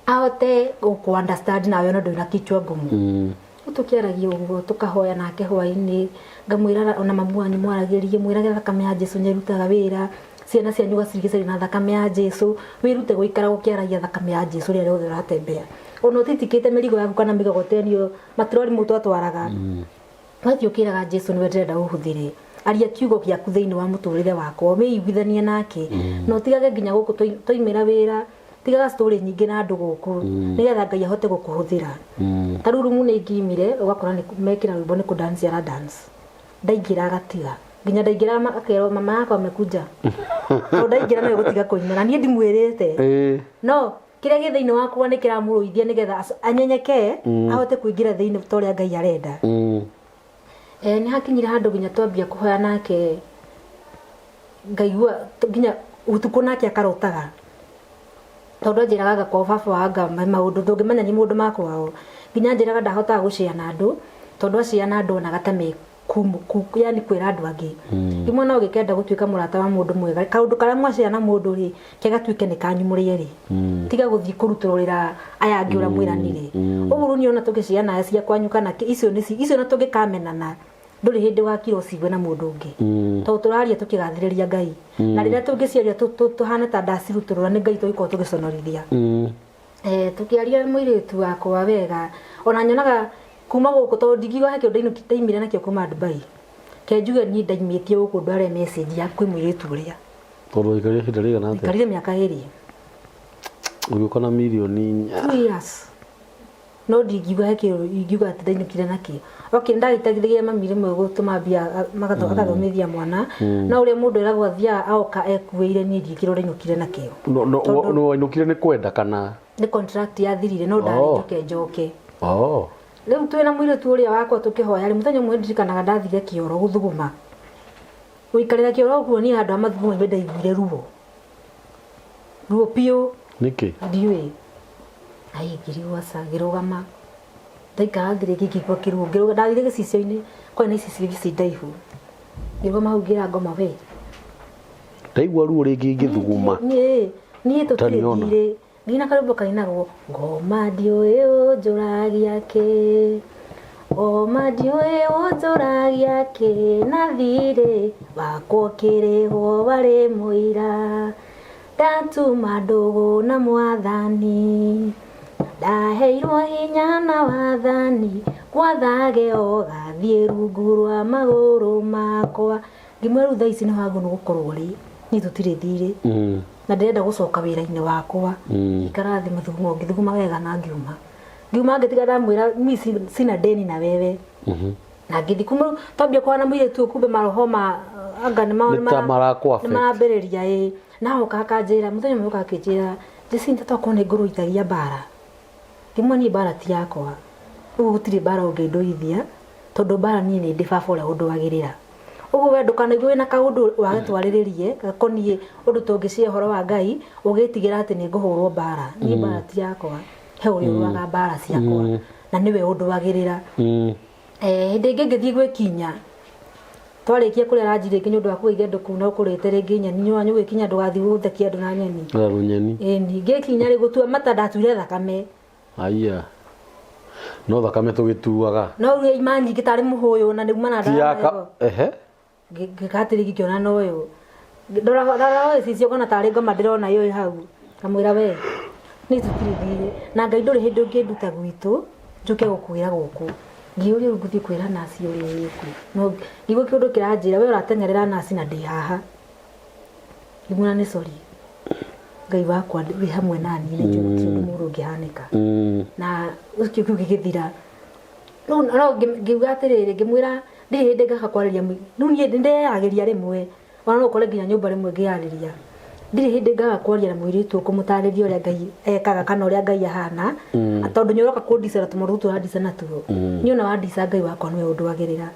ahote gũkũ understand nawe ona ndũrĩ na kichwa ngumu. Tũkĩaragia ũguo tũkahoya nake hwaĩ-inĩ ngamwĩra ona mamu wanyu mwaragĩrie mwĩrage thakame ya Jesu nĩrutaga wĩra ciana cianyu gacirigicĩria na thakame ya Jesu wĩrute gũikara gũkĩaragia thakame ya Jesu rĩrĩa rĩothe ũratembea ona ũtitikĩte mĩrigo yaku kana mĩgogotenio maturori mũtu atwaraga wathi ukiraga Jesu ni wendenda uhuthire aria kiugo giaku thiini wa muturire wakwa meiguithanie nake no tigage nginya guku toimira wira tigaga story nyingi na andu guku nigetha Ngai ahote gukuhuthira taruru mu ni ngimire ugakora ni mekira rwimbo ni ku dance ya dance ndaingira agatiga nginya ndaingira akero mama yakwa amekuja no ndaingira no gutiga kuimira nie ndimwirite no kiria gi thiini wakwa ni kiramuruithia nigetha anyenyeke ahote kuingira thiini toria Ngai arenda ni hakinyira handu nginya twambia kuhoya nake ngaigua nginya utuku nake akarotaga tondu njiraga kwa baba wanga maundu ndungimenya ni mundu makwao nginya njiraga ndahotaga gucia na andu tondu acia na andu na gatame yani kwira andu angi imwe no gikenda gutuika murata wa mundu mwega kaundu karia mwacia na mundu ri kegatuike ni kanyumurie ri tiga guthii kurutururira aya angi ura mwiranire uburu ni ona tugiciana na cia kwanyuka na icio na tungikamenana nduri hindi wa kiro cigwe na mundu ungi to turaria tukigathiriria Ngai na riria tungiciaria tuhana ta ndasiruturura ni Ngai tuiko tugiconorithia tukiaria muiritu wakwa wega ona nyonaga kuma guku to ndigiwa hakio ndaimire nakio kuma Dubai kenjuge ni ndaimitie guku ndware message ya kwi muiritu uria tondu ikaria hinda rigana atia ikaria miaka iri ugiuka na milioni 2 years no ndigiwa hakio igiuga ati ndainukire nakio okay ndagitagithiria mamire mwe gutuma bia akathomithia mwana na uria mundu eragwo athia aoka ekuire ni ndikiro ndainukire nakio no wainukire ni kwenda kana ni contract yathirire no ndarĩtuke njoke riu twina muiritu uria wakwa tukihoya ri muthenya mwe ndirikanaga ndathire kioro guthuguma uikarira kioro guo ni andu amathuguma ibenda ithire ruo pio niki ndiwe ai ngirigwa sagirugama ndaikara ngire gikigwa kiruo ngiruga ndathire gicicio-ini kwena ici ndaihu ngirugama hau ngira ngoma we ndaigua ruo ringi ngithuguma ni tutire Gina karumbo kainagwo ngoma ndiũĩ ũnjũragia kĩ ngoma ndiũĩ ũnjũragia kĩ na thirĩ wakwa kĩrĩhwo warĩ mũira ndatuma ndũgũ na mwathani ndaheirwo hinya na wathani gwathage o gathiĩ rungu rwa magũrũ makwa ngimwe rĩu thaa ici nĩ wangu nĩ gũkorwo rĩ ni tutire thirĩ na ndenda gucoka wira-ini wakwa ikarathi mathugumo ngithuguma wega na ngiuma ngitiga ndamwira misi sina deni na wewe na ngithi kuma twambia kwa na mwire tu kumbe maroho ma anga ni marambiriria na ukakanjira muthenya mwe ukakinjira Jacinta twakwa ni nguru ithagia bara kimwe ni bara ti yakwa ugu gutire bara unginduithia tondu bara ni ndi baba uria unduagirira ugu we ndukanaigwe na kaundu wagatwariririe gakonie undu tungicia horo wa Ngai ugitigira ati ni nguhurwo bara ni bara ti yakwa he uri ruaga bara ciakwa na niwe unduagirira hindi ingi ngithii gwikinya twarikia kuria ranjire nginya undu wa kuiga nduku na ukurite ringi nyeni nyu gwikinya ndugathi guthekia andu na nyeni ni ngikinya ri gutua mata ndatuire thakame aya no thakame tugituaga no uri imani gitari muhuyu na niguma na ndara gikatiri gikiona noyo ndora cicio kona tari ngoma ndirona yo hau kamwira we ni tutirithire na Ngai nduri hindu nginduta gwitu njuke gukwira guku ngiuri nguthi kwira nasi uri yiku no ngigo kindu kiranjira we uratengerera nasi na ndi haha ngimuna ni sorry Ngai wakwa ndi hamwe nani ni njuki muru ngihanika na ukio gigithira no ngiuga atiriri ngimwira ndi hindi ngakwarĩria nu nie ndĩrageria rimwe ona no kore nginya nyumba rimwe ngĩarĩria ndiri hindi ngakwaria na mũiritu kũmũtarĩria ũrĩa Ngai ekaga kana ũrĩa Ngai ahana tondu nyoroka kũndicera tũmaru tũrandicana natuo ni ona wandica Ngai wakwa nĩwe ũndwagĩrĩra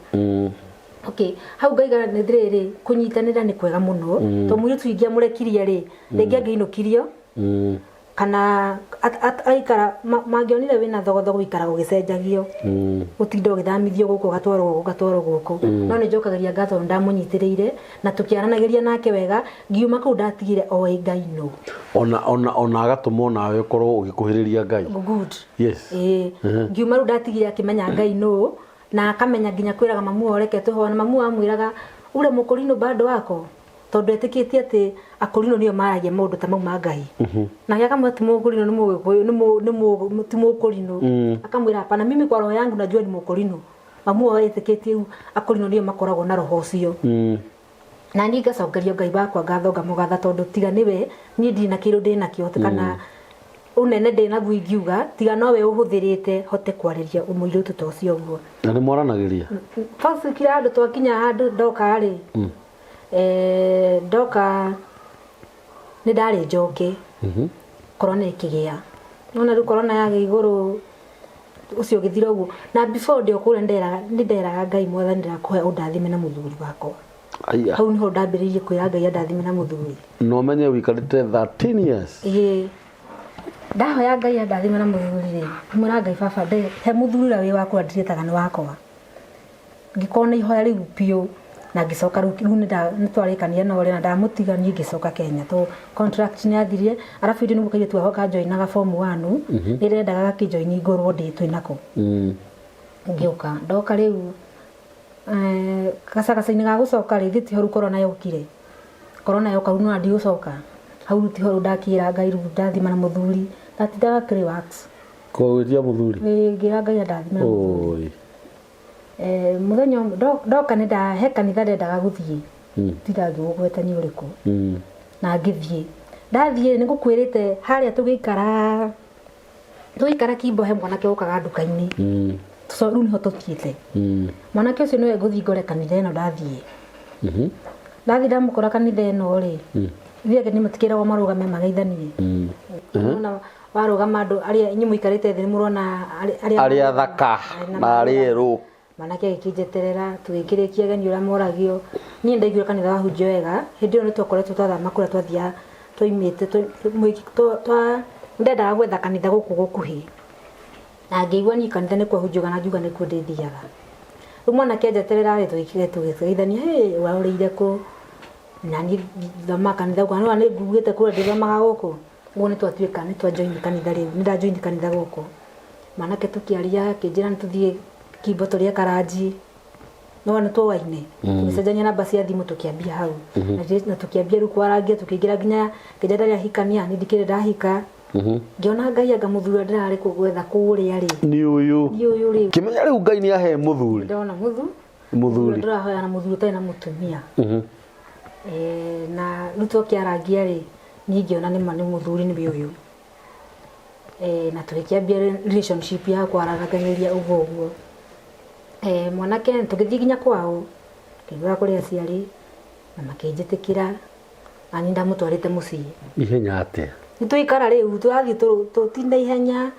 okay hau ngaiga nĩ ndĩrĩ kũnyitanĩra nĩ kwega mũno to mũiritu ingia mũrekirie rĩ rĩngĩ angĩinũkirio kana aikara mangionire wina thogothogo ikara gugicenjagio utinda ugithamithio guku gatwaro guku no ni njokageria ngatho ndamunyitiriire na tukiaranageria nake wega ngiuma kuu ndatigire oe Ngai no ona agatũmwo nawe ukorwo ugikuhiriria Ngai good yes ngiuma ru ndatigire akimenya Ngai no na akamenya nginya kwiraga mamu oreke tuhona mamu amwiraga ule mukurino bado wako tondu etikitie ati akurino niyo maragia maundu ta mau ma Ngai na yakamwe ti mukurino ni mukurino akamwira hapana mimi kwa roho yangu najua ni mukurino mamu wao etĩkĩtie akorino nĩo makoragwo na roho ũcio na niĩ ngacokeria Ngai wakwa ngatho ngamũgatha tondũ tiga nĩwe niĩ ndina kĩrũ ndĩnakĩo kana unene ndĩnaguo ingiuga tiga nowe ũhũthĩrĩte hote kwarĩria mũirĩtu ta ũcio ũguo na nĩ mwaranagĩria twacukire handũ twakinya handũ ndoka rĩ ndoka nĩ ndarĩ njoke korona ĩkĩgĩa nona rĩu korona yagĩ igũrũ ucio githira uguo na before ndio kule nderaga Ngai Mwathani ndakũhe ũndathime na mũthuri wakwa hau niho ndambĩrĩirie kwĩra Ngai andathime na mũthuri no menye wikarĩte 13 years ndahoya Ngai andathime na mũthuri rĩ mwĩra Ngai baba he mũthuri wĩ wakwa ndirĩtaga nĩ wakwa ngĩkona ihoya rĩu piũ na ngĩcoka rĩu nĩ twarĩkanire na ũrĩa ndamũtiga niĩ ngĩcoka Kenya to contract nĩ athirie arabu ndio nĩguo kairĩtu ahoka joinaga form 1 nĩ rendaga gakĩjoini ngorwo ndĩtwe nako ngĩũka ndoka rĩu gacagaca-inĩ ga gũcoka rĩ thithi horu korona yoka rĩu no ndigũcoka hau ti horu ndakĩra Ngai rĩu ndathima na mũthuri ndatindaga kĩrĩ wax kũria mũthuri ngĩra Ngai ndathima na mũthuri muthenya ndoka nĩ ndahe kanitha ndendaga gũthiĩ ndingĩgwetania ũrĩkũ na ngĩthiĩ ndathiĩ nĩ ngũkwĩrĩte harĩa tũgĩikara Kimbo he mwanake ũkaga nduka-inĩ rĩu nĩho tũthiĩte mwanake ũcio nĩwe ngũthiĩ ngore kanitha ĩno ndathiĩ ndamũkora kanitha ĩno rĩ ithuĩ nĩ matikĩragwo marũgame mageithanie warũgama andũ arĩa inyuĩ mũikarĩte thĩ nĩ mũrona arĩa thaka na arĩa erũ manake gĩkĩnjeterera tũgĩkĩrĩkia geni ũrĩa moragio niĩ ndaiguire kanitha wahunjio wega hĩndĩ ĩyo nĩ twakoretwo twathama kũrĩa twathiaga twaimĩte ndendaga gwetha kanitha gũkũ gũkuhĩ na ngĩigua niĩ kanitha nĩ kwahunjioga na ngiuga nĩkuo ndĩthiaga rĩu mwanake njeterera rĩ tũgĩgeithania ũrĩire kũ na niĩ thama kanitha gũkũ na nĩ ngugĩte kũrĩa ndĩthomaga gũkũ ũguo nĩ twatuĩka nĩ twanjoini kanitha rĩu nĩ ndanjoini kanitha gũkũ mwanake tũkĩaria akĩnjĩra nĩ tũthiĩ Kimbo tũrĩa Karanji no nĩ tũwaine tũgĩcenjania namba cia thimũ tũkĩambia hau na tũkĩambia rĩu kwarangia tũkĩingĩra nginya kĩnjenda rĩa hikania nĩ ndikĩrĩ ndahika ngĩona Ngai anga mũthuri ndĩrarĩ kũgwetha kũrĩa rĩ nĩ ũyũ rĩ kĩmenya rĩu Ngai nĩ ahe mũthuri ndona mũthuri ndĩrahoya na mũthuri ũtarĩ na mũtumia na rĩu tũkĩarangia rĩ niĩ ngĩona nĩ mũthuri nĩ ũyũ na tũgĩkĩambia relationship ya kwaranagĩria ũguo mwanake tũgĩthiĩ nginya kwao ngĩgũra kũrĩa aciari na makĩnjĩtĩkĩra na niĩ ndamũtwarĩte mũciĩ ihenya atĩa nĩ twaikara rĩu tũrathiĩ tũtinda ihenya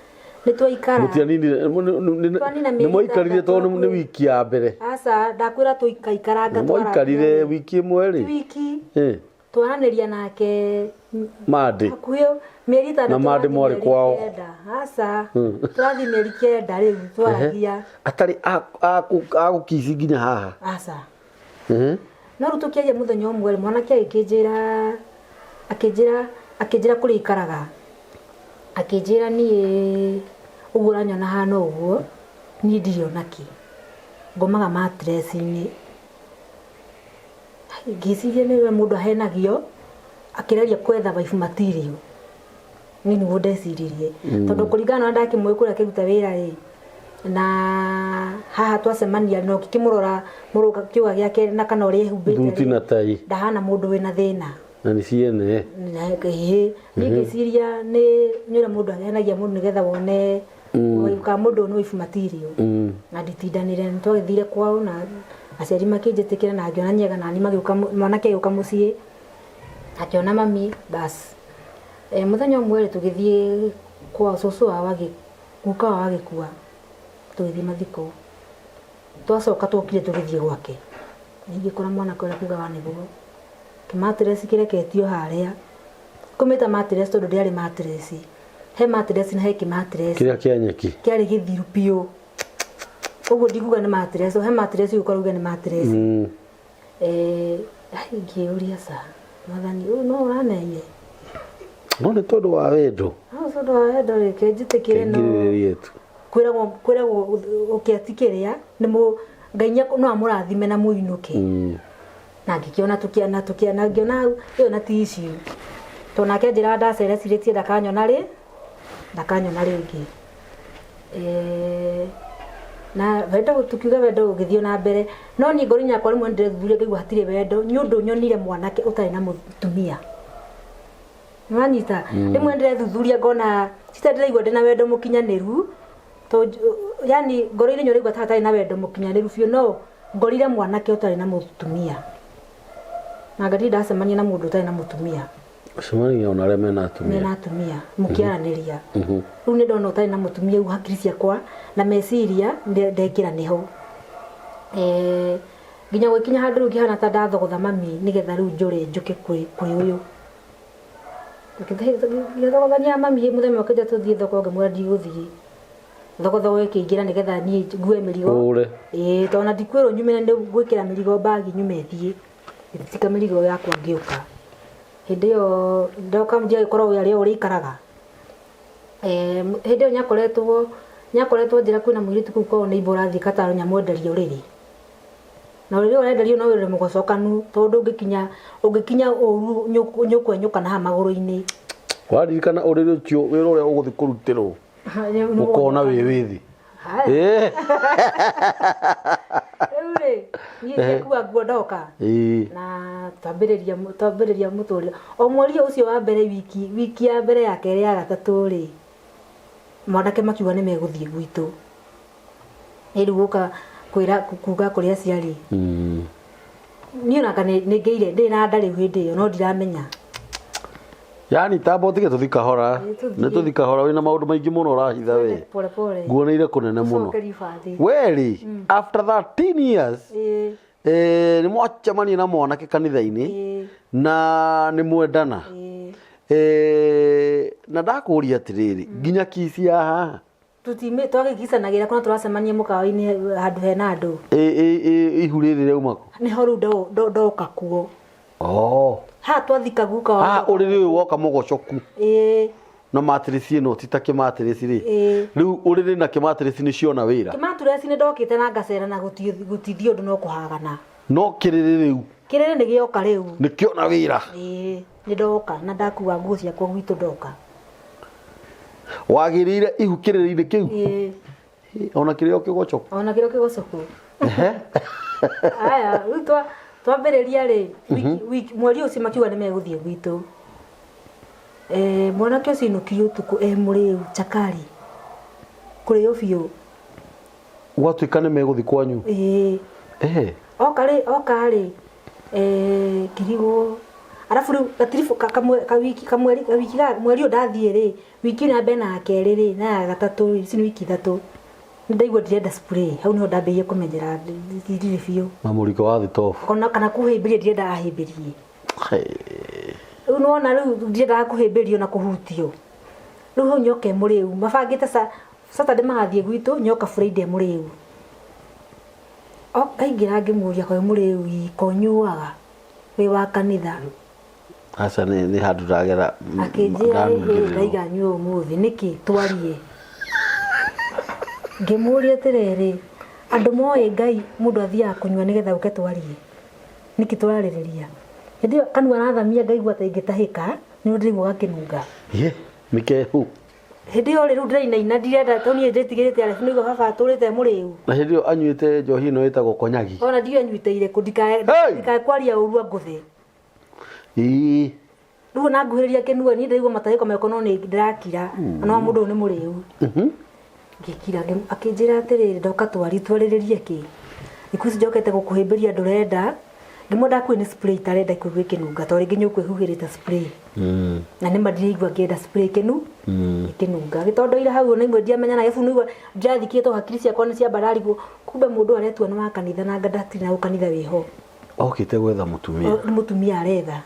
nĩ twaikara nĩ mwaikarire tondũ nĩ wiki ya mbere aca ndakwĩra tũikaikaranga mwaikarire wiki ĩmwe rĩ wiki twaranĩria nake Madi hakuhĩ mĩeri ĩtandatũ na Madi mwarĩ kwao aca tũrathiĩ mĩeri 9 rĩu twaragia atarĩ agũkici nginya haha aca no rĩu tũkĩaria mũthenya ũmwe mwanake akĩnjĩra kũrĩa ikaraga akĩnjĩra niĩ ũguo ũranyona hana ũguo niĩ ndirĩ onaki ngomaga mattress-inĩ ngĩciria nĩ mũndũ ahenagio akĩreria kwetha wife material niĩ nĩguo ndeciririe tondũ kũringana na ndakĩmũĩ kũrĩa akĩruta wĩra rĩ na haha twacemania no ngĩkĩmũrora kĩũga gĩake na kana ũrĩa ehumbĩte ndahana mũndũ wĩna thĩna na nĩ ciene niĩ ngĩciria nĩ ũrĩa mũndũ ahenagia mũndũ nĩgetha wone ka mũndũ nĩ wife material na nditindanire nĩ twagĩthire kwao na aciari makĩnjĩtĩkĩra na ngĩona nyega na niĩ magĩũka mwanake agĩũka mũciĩ akĩona mami bas mũthenya ũmwe tũgĩthiĩ kwa cũcũ wao guka wao agĩkua tũgĩthiĩ mathiko twacoka twokire tũgĩthiĩ gwake ngĩkora mwanake ũrĩa kuga wa nĩguo mattress kĩreketio harĩa kũmĩta mattress tondũ ndĩarĩ mattress he mattress na he kĩmattress kĩrĩa kĩa nyeki kĩarĩ gĩthiru piũ ũguo ndikuga nĩ mattress he mattress ũkauga nĩ mattress ngĩũria sa Mwathani ũyũ no ũramenye no nĩ tondũ wa wendo tondũ wa wendo reke njĩtĩkĩre no kwĩragwo ũkĩatikĩrĩa nĩ Ngai no amũrathime na mũinũke na ngĩkĩona tũkĩana ngĩona ĩyo na ti issue to nake njĩra ndacerecirĩtie ndakanyona rĩngĩ na wendo tukiuga wendo ugithio na mbere no ni ngori nyakwa rimwe ndithuthuria ngaigua hatire wendo ni undu nyonire mwanake utari na mutumia mwanyita rimwe ndithuthuria ngona citendiraigua ndina wendo mukinyaniru to yani ngorire nyoraigua tatari na wendo mukinyaniru biu no ngorire mwanake utari na mutumia na ngari ndacemania na mundu utari na mutumia cemania ona aria mena atumia mukiaraniria riu ni ndona utari na mutumia u hakiri ciakwa na meciria ndekira niho nginya gwikinya handu ngihana ta ndathogotha mami nigetha riu njure njuke kuri uyu ngithogothania mami muthenya wakija tuthie thoko ngamwira ndigũthie thogotha wekingira nigetha nie ngue mirigo tona ndikwirwo nyume nĩ gwikira mirigo bagi nyume thie itika mirigo yakwa ngiuka hindi yo ndoka mjia ikorwo yari uri ikaraga hindi yo nyakoretwo njira kwina mwiritu kuu kwa ni ibora thika ta nyamwenderia uriri na uriri urenderio no uriri mugocokanu tondu ungikinya uru nyukwa na maguru-ini waririkana uriri ucio wira uria uguthi kurutirwo ukona withi niä kuwa nguo ndoka na twambĩrĩria mũtũrĩre o mweri ũcio wa mbere wiki ya mbere ya kerĩ ya gatatũ rĩ mwanake makiuga nĩ megũthiĩ gwitũ rĩu gũka kwĩra kuga kũrĩa aciari niĩ onaka nĩ ngĩire ndĩ na nda rĩu hĩndĩ ĩyo no ndiramenya yani tambo tige tuthi kahora nĩ tuthi kahora wĩna maũndũ maingĩ mũno ũrahitha we nguoneire kũnene mũno weri after 13 years nĩ mwacemania na mwanake kanitha-inĩ na nĩ mwendana na ndakũria atĩrĩrĩ nginya kisi ya haha twagĩkicanagĩra kuna tũracemania mũkawa-inĩ handũ hena andũ ihu rĩrĩ rĩauma kũ nĩho rĩu ndoka kuo ha twathika guka uriri uyu woka mugocoku na matrisi ino titake matrisi ri riu uriri na kimatrisi ni ciona wira kimatrisi ni ndokite na ngacera na gutithio ndu no kuhagana no kiriri riu kiriri ni gioka riu ni kiona wira ni ndoka na ndakuwa nguo ciakwa gwitu ndoka wagirire ihu kiriri-ini kiu ona kirio kigocoku aya rutwa twambĩrĩria rĩ mweri ũcio makiuga nĩ megũthiĩ gwitũ mwanake ũcio inũkire ũtukũ mũrĩu chakari kũrĩo biũ gwatuĩka nĩ megũthiĩ kwanyu oka rĩ kĩrigwo arabu rĩu gatiribu kamweri ũyũ ndathiĩ rĩ wiki na mbere na kerĩ rĩ na ya gatatũ ici nĩ wiki ithatũ ndaigua ndirenda spray hau niho ndambĩrĩirie kũmenyera ndirĩ biũ mamũriko wa thitobu kana kũhĩmbĩria ndirenda ahĩmbĩrie rĩu nĩwona rĩu ndirendaga kũhĩmbĩrio na kũhutio rĩu hau nyoka mũrĩu mabangĩte Saturday magathiĩ gwitũ nyoka Friday mũrĩu aingĩra ngĩmũria kwa mũrĩu konyuaga wĩ wa kanitha aca nĩ handũ ndagera akĩnjĩra ndaiga nyuo ũmũthĩ nĩkĩ twarie ngĩmũria atĩrĩrĩ andũ moĩ Ngai mũndũ athiaga kũnyua nĩgetha ũke twarie nĩkĩ tũrarĩrĩria hĩndĩ ĩyo kanua arathamia ngaigua ta ingĩtahĩka nĩ ndĩraigua gakĩnunga mĩkehu hĩndĩ ĩyo rĩu ndĩrainaina ndirenda tondũ niĩ ndĩtigĩrĩte arabu nĩguo baba atũrĩte mũrĩu na hĩndĩ ĩyo anyuĩte njohi ĩno ĩtagwo konyagi ona ndiũ anyuĩte irĩkũ ndikae kwaria ũru angũthe rĩu na nguhĩrĩria kĩnua niĩ ndĩraigua matahĩko meko no nĩ ndĩrakira no mũndũ ũyũ nĩ mũrĩu ngĩkira akĩnjĩra atĩrĩrĩ ndoka twarĩrĩrie kĩ thikũ ici njokete gũkũhĩmbĩria ndũrenda ngĩmwenda kwĩ nĩ spray itarenda kũigua ĩkĩnunga tondũ rĩngĩ nĩũkwĩhuhĩrĩte spray na nĩma ndiraigua ngĩenda spray ĩkĩnunga gĩtondoire hau na imwe ndiamenya na ebu nĩigua ndirathikĩtwo hakiri ciakwa nĩ ciambararigwo kumbe mũndũ aretua nĩ wa kanitha na ngatirĩ na kanitha wĩho okĩte gwetha mũtumia aretha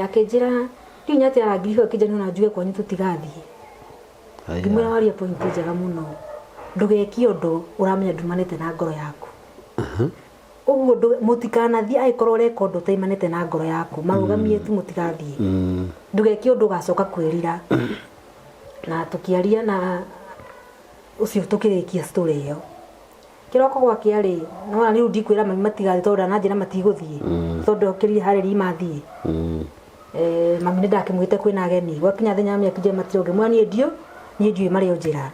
akĩnjĩra ndiunya atĩ arangiri hau akĩnjĩra nĩona njuge kwanyu tũtigathiĩ ngĩmwĩra waria point njega mũno ndũgekie ũndũ ũramenya ndumanĩte na ngoro yaku ũguo mũtikanathiĩ angĩkorwo ũreka ũndũ ũtaimanĩte na ngoro yaku marũgamie tu mũtigathiĩ ndũgekie ũndũ ũgacoka kwĩrira na tũkĩaria na ũcio tũkĩrĩkia story ĩyo kĩroko gwakĩa rĩ nona rĩu ndikwĩra mami matigathiĩ tondũ ndananjĩra matigũthiĩ tondũ okĩrire harĩria mathiĩ mami nĩ ndakĩmwĩte kwĩna ageni gwakinya thenya mami akĩnjĩra matirĩ ũngĩmwĩra niĩ ndiũĩ marĩ o njĩra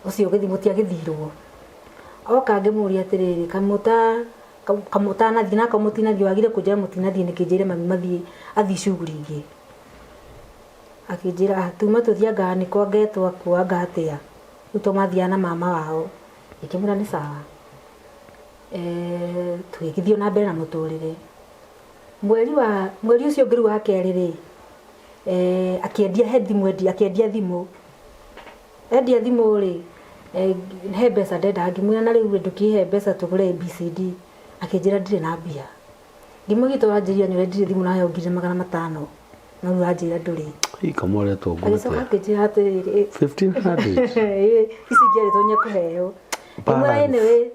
ucio githimo tia githirwo oka ngemuria atiriri kamuta na thina kamutina thiwagire kujira mutina thi nikijire mami mathi athi shughuli ingi akijira tuma tuthianga ni kwa ngetwa kuanga atia utomathia na mama wao ikimura ni sawa twigithio na mbere na muturire mweri ucio ngiru wake riri akiendia akiendia thimu endia thimu ri he mbeca ndenda ngimwira na riu ndukihe mbeca tugure ABCD akijira ndire na mbia ngimugitwa anjiria nyure ndire thimu nayo ngire 500 na riu anjira nduri ikamore to ngute akijira atiriri 1500 isi ngere tonya kuheo ngimwira enewe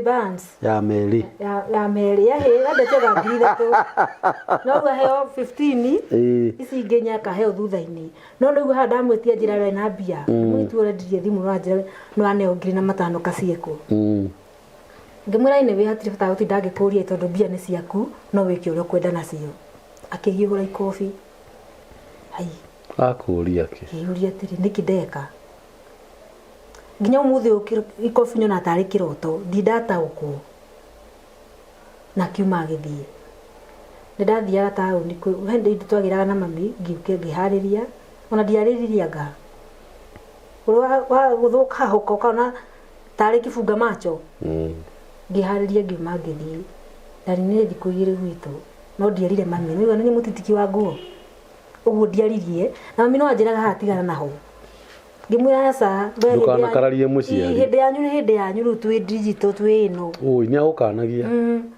bands ya meri ya meri ya he ndetega ngirire tu no gwa heo 15 isi ngenya ka heo thutha-ini no riu handa mwĩtia njira we na mbia mwitu ũrendirie thimu no njira no aneo ngiri na 5 kacieko ngimwira ine we hatiri bata gutinda ngikuria tondu mbia ni ciaku no wiki uria kwenda nacio akihigura ikofi hai akuria ki hiuria tiri nikindeka nginya umuthi ikofi nyona tari kiroto ndindata uko na kiuma githie ndathiaga tauni hende twagiraga na mami ngiuke ngihariria ona ndiaririanga wa guthuka huko kana tari kifunga macho ngihariria ngiuma ngithie ndari ni thiku igiri gwitu no ndierire mami niwe ni mutitiki wa nguo uguo ndiaririe na mami no anjiraga hatigana naho ngimwira sa ndukana kararie muciari hinde yanyu ru twi digital twino oi ni agukanagia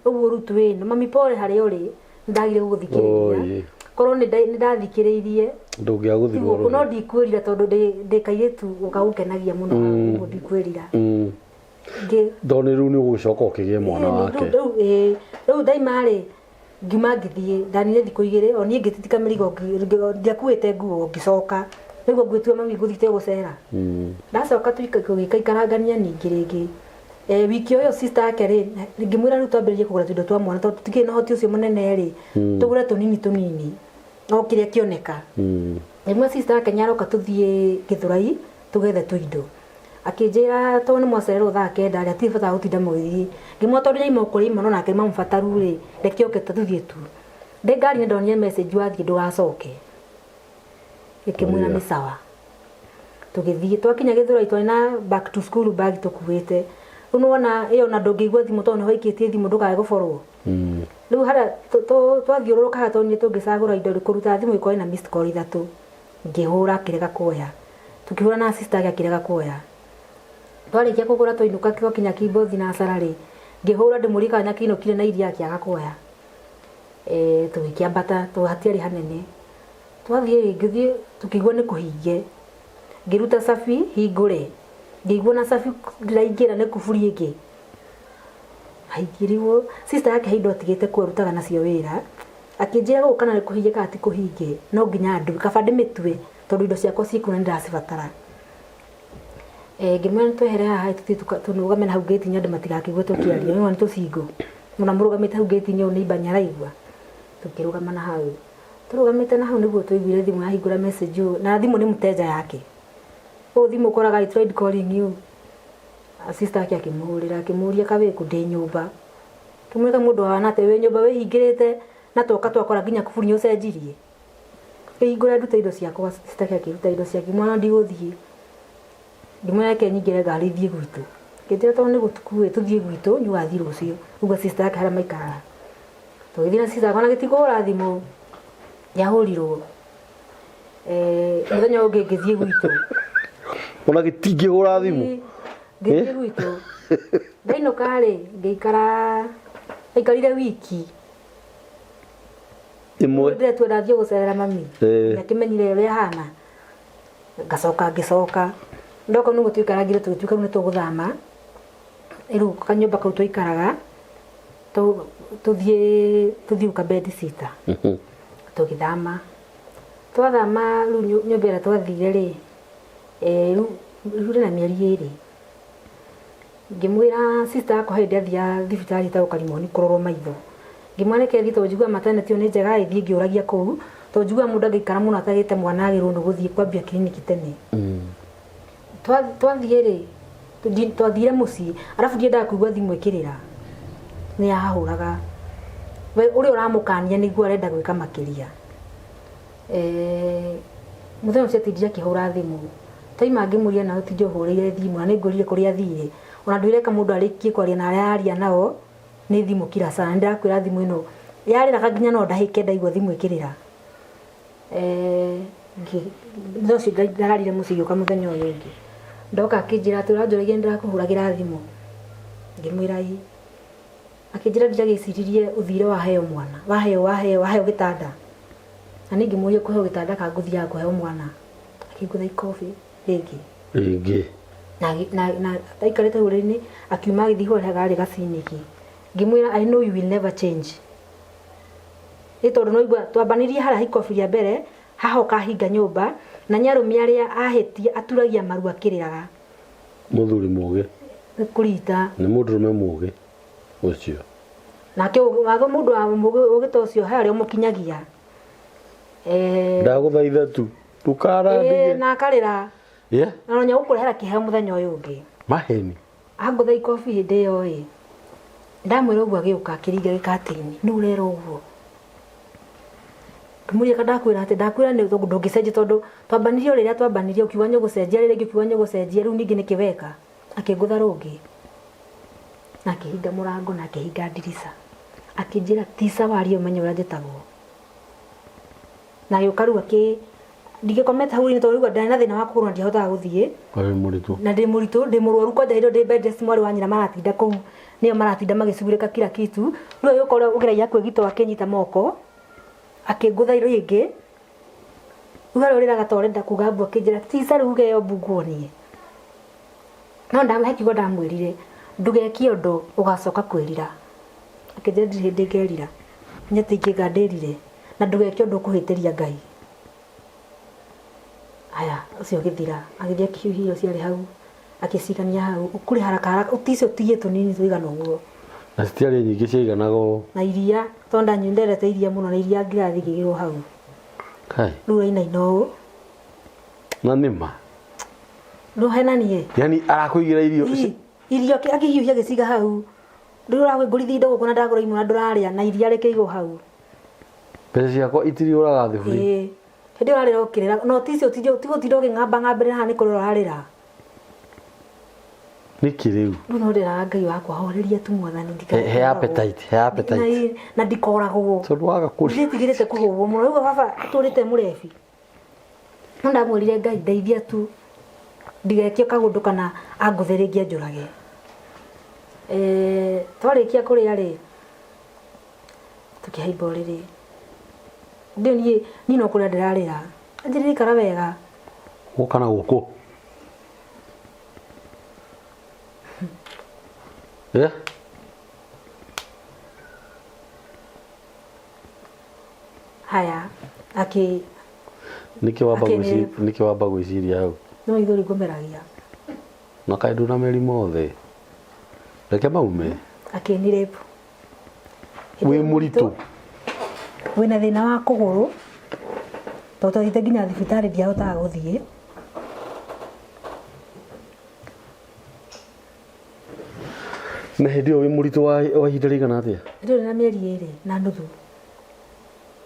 uguo ru twino mami pole hari uri ndagire guthikiriria korwo ni ndathikiriirie ndugia guthirwo no ndikwirira tondu ndikairetu ukagukenagia muno uguo ndikwirira ndoni ru ni ugucoka ukigie mwana wake riu daima ri ngima ngithie ndanire thiku igiri oni ngititika mirigo ndiakuite nguo ngicoka niguo ngwitua mami nguthite gucera ndacoka tuikaikarangania ningi ringi wiki oyo sister yake ri ngimwira riu twambiririe kugura tuindo twa mwana tondu tutikiri na hoti ucio munene ri tugure tunini no kiria kioneka imwe sister yake nyaroka tuthie Githurai tugethe tuindo akinjira to ni mwacererwo thaa 9 ari ati bata gutinda mwiri ngimwa tondu nyaima ukurima no nake mamfataru ri reke oke tuthie tu de ngari ni ndonye message wathie ndugacoke ikimwira ni sawa tugithie twakinya Githurai twari na back to school bag tukuite unona iyo na ndungigwa thimu tondu hoikitie thimu ndukae guborwo riu hara twathiururuka tonye tungicagura indo rikuruta thimu ikoi na missed call 3 ngihura kirega kuoya tukihura na sister yake kirega kuoya twarikia kugura twinuka twakinya Kibothi na Sarari ngihura ndimurika nyakino kire na iria kiaga kuoya tugikiambata tuhatiari hanene twathie ngithie tukigwa ni kuhinge ngiruta safi hingure ngigwa na safi ndiraingira ni kuburi ingi haigiriwo sister yake hindo atigite kurutaga nacio wira akinjira gukana ni kuhinge ati kuhinge no nginya andu kabande mitwe tondu indo ciakwa cikuna ndiracibatara ngimwe twehere haha tunurugame na hau gate nya andu matigakigwe tukiaria ni tucingo muna murugamite hau gate nya ni banya raigwa tukirugama na hau turugamite na hau niguo tuiguire thimu yahingura message na thimu ni muteja yake o thimu koraga I tried calling you sister yake akimuria kawe kundi nyumba tumweka mundu wanate we nyumba we hingirite na toka twakora nginya kuburi ucenjirie igura nduta indo ciakwa sister yake nduta indo ciake mwana ndiguthie ndimwe yake nyingire ngari thie gwitu kitira tondu ni gutukue tuthie gwitu nyugathi rucio uga sister yake hara maikara tugithira sister kana gitikura thimu yahurirwo muthenya ungi ngithie gwitu ona gitingigura thimu ngithie gwitu ndainoka ri ngeikara aikarire wiki imwe ndetu ndathie gucerera mami ndakimenyire uria hana ngacoka ndoka nugo tuikaragire tugituika ni tuguthama iru kanyumba kau tuikaraga tuthie uka bed sitter tugithama twathama ru nyumbera twathire ri ru na mieri iri ngimwira sister yako hindi athia thibitari ta ukarimo ni kurorwo maitho ngimwaneke thito njigua maternity ni njega ithie ngiuragia kuu to njigua mundu ngikara muno atagite mwana agirwo ni guthie kwambia clinic tene twathie ri twathire mucii arabu ndiendaga kuigua thimu ikirira ni yahuraga we uri uramukania niguo arenda gwika makiria muthenya ucio tindia kihura thimu taima ngimuria na utindio hurire thimu na ningurire kuria thire ona ndwireka mundu arikie kwaria na aria aria nao ni thimu kila saa ndirakwira thimu ino yariraga nginya no ndahike ndaigua thimu ikirira muthenya ucio ndararire mucii uka muthenya uyu ungi ndoka akinjira turanjuragia ndirakuhuragira thimu ngimwira ii akinjira ndiragiciririe uthire waheo mwana waheo gitanda na ningi murie kuheo gitanda kanguthia kuheo mwana akingutha ikofi ringi na taikarite ureni akiuma githiho hagari gaciniki ngimwira I know you will never change itondo noigua twambanirie hara ikofi ya mbere haho kahinga nyumba na nyarumi aria ahetia aturagia maru akiriraga muthuri muge kurita ni mundurume muge ucio nake wago mundu wa muge ugitocio haria mukinyagia ndaguthaitha tu tukara na akarira na nya ukurehera kiheo muthenya uyu ungi maheni angutha ikofi hindi yo ndamwira uguo agiuka akiringa gikatini ni urera uguo kumuria kadakwira ati ndakwira ni ndungicenjia tondu twambanirie riria twambanirie ukiuga nyogucenjia riria ukiuga nyogucenjia riu ningi nikiweka akingutha rungi na akihinga murango na akihinga ndirisa akinjira tisa wario menye uria njitagwo na yukaru ndigikomete hau ni tondu riu ndari na thina wa kugurwa ndihotaga guthie na ndi muritu ndi murwaru kwa ndahiro ndi bed rest mwari wa nyina maratinda kuu niyo maratinda magicugurika kila kitu riu yukora ugeragia kwigito akinyita moko akingutha ringi ugaro riraga torenda kuga mbu akinjira tisa ruge yo bugoni no ndamuhe kiugo ndamwirire ndugeki undu ugacoka kwirira akinjira ndi ngerira nyati ingigandirire na ndugeki undu kuhitiria Ngai aya ucio githira agithia kihiyo ciari hau akicikania hau ukuri haraka uticio tiye tunini tuigana uguo na citiari nyingi ciiganago na iria tonda nyunderete iria muno na iria ngirathi gigiro hau kai ruwa ino na nima no henanie yani arakuigira irio akihiuhia giciga hau nduragwe ngurithi ndo gukona ndagura imwe na nduraria na iria rekeigwo hau pesa ciakwa itiri uraga thiburi hindi urarira ukirira no ticio tigo tindo ng'amba mbere ha ni kurora harira nikiriu no ndira Ngai wakwa horeria tu mwathani ndika he appetite na ndikoragwo tondu waga kuri nditigirite kuhurwo muno riu baba turite murebi ndamwirire Ngai ndeithia tu ndigekio kagundu kana anguthirigia njurage twarikia kuria ri tukihaimba uriri ndio ni no kuria ndirarira njiriri kara wega gukana guku haya niki wamba gwiciria hau no ithuri ngumeragia na kaindu na merimo othe reke maume akinirepu wi muritu wina thina wa kuguru toto ite nginya thibitari ndiahotaga guthie na hindi wi muritu wa ihinda rigana atia ndio na mieri iri na nuthu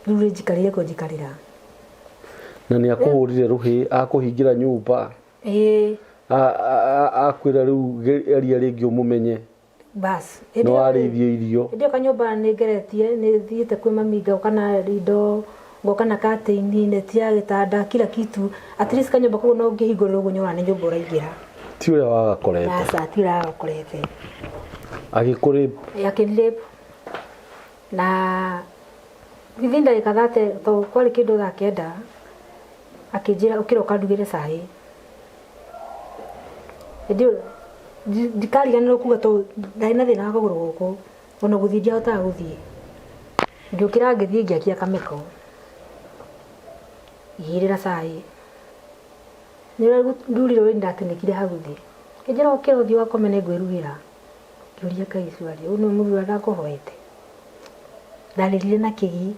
riu njikarire ko njikarira na ni akuhurire ruhi akuhingira nyumba akwira riu eria ringi umumenye bas no arithio irio ndio kanyumba ni ngeretie ni thiite kwi maminga kana rindo ngoka na kateini netia gitanda kila kitu at least kanyumba ko no ngihingurira uguo nyora ni nyumba uraingira ti uria wagakorete basa ti uria wagakorete agikuri yakinire na githinda ikadate to kwali kindu ga kenda akinjira ukiroka ndugire cai ndio ndikariganira kuga to ndari na thina kuguru guku ona guthii ndiahota guthii ngiukira ngithii ngiakia kameko ihirira cai nira ndurire we ndatinikire hau thi kinjira ukira uthii wakome ni ngwirugira ngiuria Ngai swali uno muthura ndakuhoete ndaririre na kigi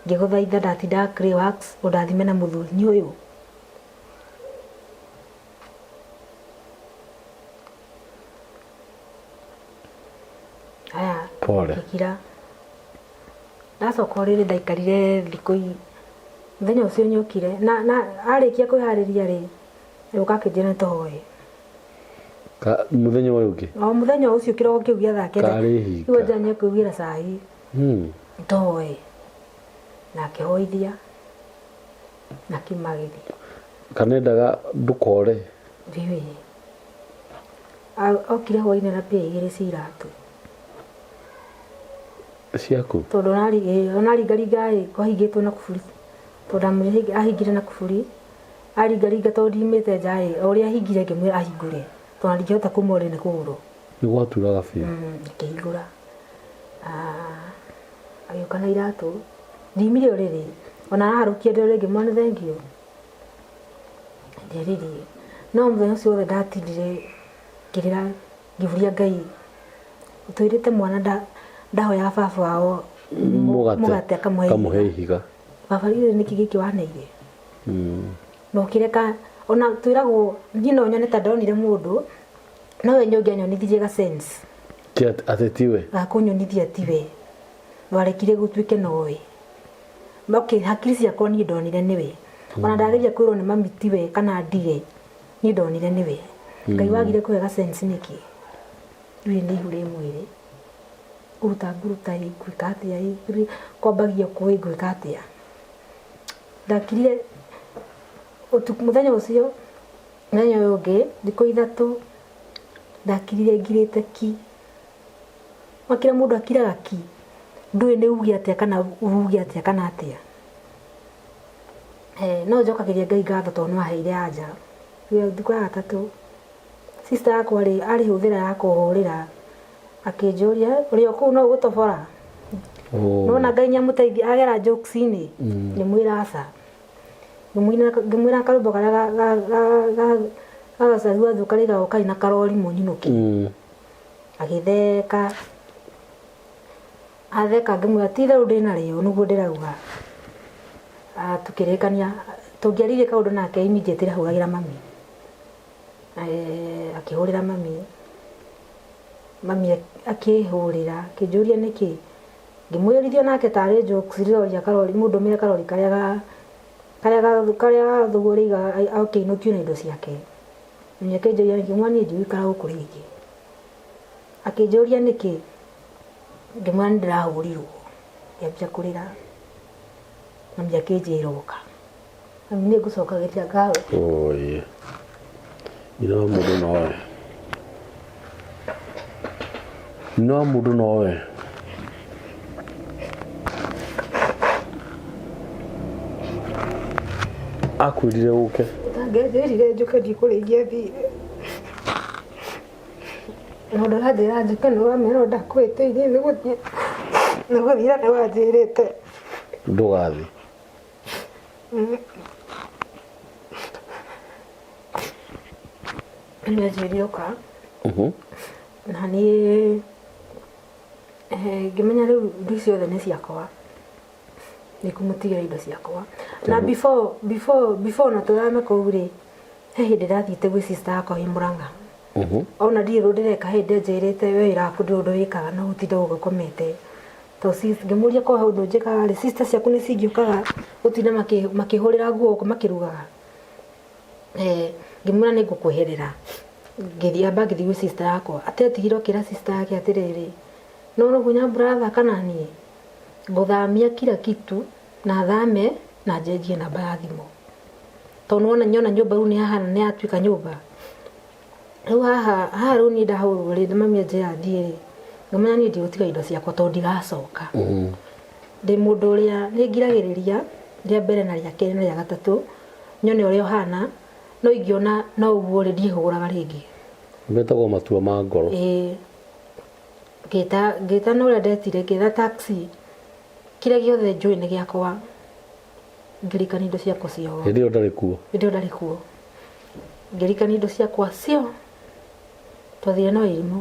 ngiguthaitha ndatinda clay wax undathime na muthuri ni uyu aya Pole. ikira ndacoka rĩrĩ ndaikarire thikũ mũthenya ũcio nyũkire na arĩkia kwĩharĩria rĩ ũka kĩnjĩra tũhoe Mũthenya ũyũ ũngĩ. o mũthenya ũcio kĩroko kĩu gĩa thaa kenda Karĩhinga. iwe njanya kwĩgira cai tũhoe na akĩhoithia na kiuma gĩthiĩ Kanendaga ndũkore. Vivi. Okire hwainĩ na pia igĩrĩ cia iratũ Ciaku. tondũ onaringaringa kwahingĩtwo na kuburi tondũ ahingire na kuburi aringaringa tondũ ndimĩte nja ũrĩa ahingire ngĩmwĩra ahingũre tondũ ndingĩhota kumũrĩ nĩ kũgũrũ Nĩ gwaturaga biũ. akĩhingũra agĩũka na iratũ ndimire ũrĩrĩ ona aharũkia ndĩ rĩngĩ mwana thengio ndĩrĩrie no mũthenya ũcio wothe ndatindire ngĩrĩra ngĩburia Ngai ũtwĩrĩte mwana ndahoya baba wao mũgate akamuhe ihiga. baba rĩrĩ nĩkĩ gĩkĩ waneire no kĩreka ona twĩragwo niĩ no nyone ta ndonire mũndũ no we nyongia nyonithirie ga sense Atĩ tiwe. gakũnyonithia tiwe warekire gũtuĩke nowe hakiri ciakwa niĩ ndonire nĩwe ona ndageria kwĩrwo nĩ mami tiwe kana ndire niĩ ndonire nĩwe Ngai wagire kũhe ga sense nĩkĩ iwe nĩ ihu rĩ mwĩrĩ kũruta nguruta gwĩka atĩa kwambagia kũĩ gwĩka atĩa ndakirire ũtukũ mũthenya ũcio mũthenya ũyũ ũngĩ thikũ ithatũ ndakirire ngirĩte ki makĩra mũndũ akiraga ki ndũĩ nĩ uge atĩa kana uge atĩa kana atĩa no njokagĩria Ngai ngatho tondũ nĩwaheire anja thikũ ya gatatũ sister yakwa arĩ hũthĩra ya kũhũrĩra akĩnjũria ũrĩ o kũu no ũgũtobora nona Ngai nyamũteithia agera jokes-inĩ ngĩmwĩra aca ngĩmwĩra karũmbo karĩa gagacaru gathũka rĩgao karĩ na karori mũnyinũki agĩtheka atheka ngĩmwĩra ti therũ ndĩna rĩo nĩguo ndĩrauga tukĩrĩkania tũngĩaririe kaũndũ nake immediately ahũragĩra mami akĩhũrĩra mami akĩhũrĩra akĩnjũria nĩkĩ ngĩmwĩrithio nake tarĩ jokes rĩroria karori mũndũ mĩre karori karĩa thugũrĩiga akĩinũkio na indo ciake akĩnjũria nĩkĩ mwana ndiũĩ kara gũkũ rĩngĩ akĩnjũria nĩkĩ ngĩmwĩra nĩndĩrahũrirwo ngĩambia kũrĩra mami akĩnjĩra ũka mami nĩngũcokagĩria ngatho Oye. Ino mũndũ nowe. No mũndũ nowe. Akwĩrire ũke. Ngĩnjĩrire njũke ndikũrĩithia thire no ndaranjĩra njũke nĩwamera ndakwĩtĩirie nĩgũthira nĩwanjĩrĩte Ndũgathiĩ. nĩanjĩrire ũka na niĩ ngĩmenya rĩu indo ciothe nĩ ciakwa nĩkũmũtigĩra indo ciakwa na before na tũrame kũu rĩ he hĩndĩ ndathiĩte gwĩ sister yakwa wĩ Mũrang'a ona ndirĩ ũndũ ndĩreka hĩndĩ njĩrĩte we wĩra waku ndũrĩ ũndũ wĩkaga no gũtinda gũgĩkomete ngĩmũria kwa ũndũ njĩkaga rĩ sister ciaku nĩ cingĩũkaga gũtinda makĩhũrĩra nguo gũkũ makĩrugaga ngĩmwĩra nĩngũkweherera ngĩthiĩ gwĩ sister yakwa atetigire okĩra sister yake atĩrĩrĩ no nũguo nyambura kana niĩ ngũthamia kila kitu na thame na njenjie namba ya thimũ tondũ nĩwona nyona nyũmba rĩu nĩhahana nĩyatuĩka nyũmba rĩu haha rĩu niĩ ndahũrwo rĩ mami anjĩra thiĩ rĩ ngĩmenya niĩ ndigũtiga indo ciakwa tondũ ndigacoka ndĩ mũndũ ũrĩa nĩngiragĩrĩria rĩa mbere na rĩa kerĩ na rĩa gatatũ nyone ũrĩa ũhana no ingĩona no ũguo rĩ ndihũraga rĩngĩ metagwo matua ma ngoro ngĩta na ũrĩa ndetire ngĩtha taxi kĩrĩa gĩothe njũĩ nĩ gĩakwa ngĩrikania indo ciakwa ciothe hĩndĩ ĩyo ndarĩ kuo ngĩrikania indo ciakwa cio twathire na Wairimũ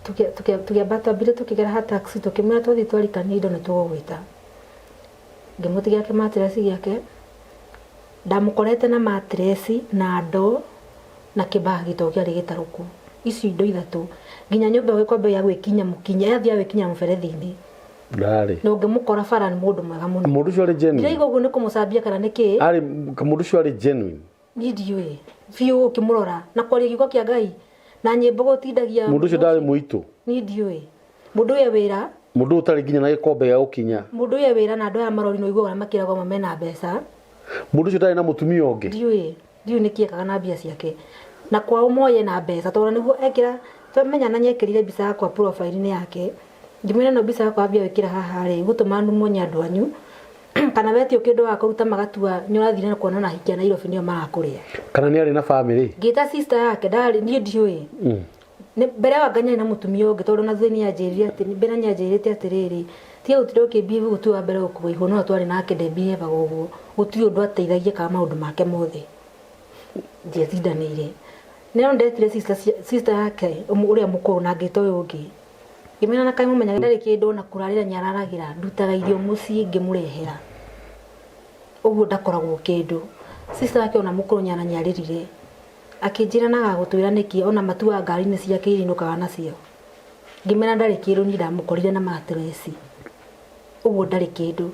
tukĩamba twambire tũkĩgera ha taxi tũkĩmwĩra twathiĩ twarikania indo nĩ tũgũgwĩta ngĩmũtigia kĩmatiresi gĩake ndamũkorete na matiresi na ndoo na kĩbagi to kĩarĩ gĩtarũku ici indo ithatu nginya nyumba we kwamba ya gwikinya mukinya yathia gwikinya muberethi-ini ndari no ngimukora bara ni mundu mwega muno mundu cio ari genuine ndaiga uguo ni kumucambia kana niki ari mundu cio ari genuine ni ndiui biu ukimurora na kwaria giugo kia Ngai na nyimbo gutindagia mundu cio ndari muitu ni ndiui mundu ya wira mundu utari ginya na gikombe ya ukinya mundu ya wira na andu aya marori no igua makirago mamena mbeca mundu cio ndari na mutumia ungi ndiui nikiekaga na mbia ciake na kwa umoye na mbeca tondu niguo ekira twamenya na nyekirire mbica yakwa profile-ini yake ngimwira no mbica yakwa ambia wikira haha ri gutuma munya andu anyu kana wetio kindu wa kuruta magatua nyurathire na kuona na hikia na Nairobi nio marakuria kana ni ari na family ngita sister yake ndari ni ndiui ne mbere wa nganya na mutumia ungi tondu na thini yanjirire ati mbere nyanjirite atiriri tia utire ukimbi gutua mbere ukuihu no twari nake ndembi bagogo gutui undu ateithagia ka maundu make mothe ndiatindanire nero ndetire sister yake uria mukuru na ngito uyu ungi ngimena na kai mumenya ndari kindu na kurarira nyararagira ndutaga irio mucii ngimurehera uguo ndakoragwo kindu sister yake ona mukuru nyana nyaririre akinjira na gagutwira niki ona matua ngari-ini ciake irinukaga nacio ngimena ndari kindu ni ndamukorire na matresi uguo ndari kindu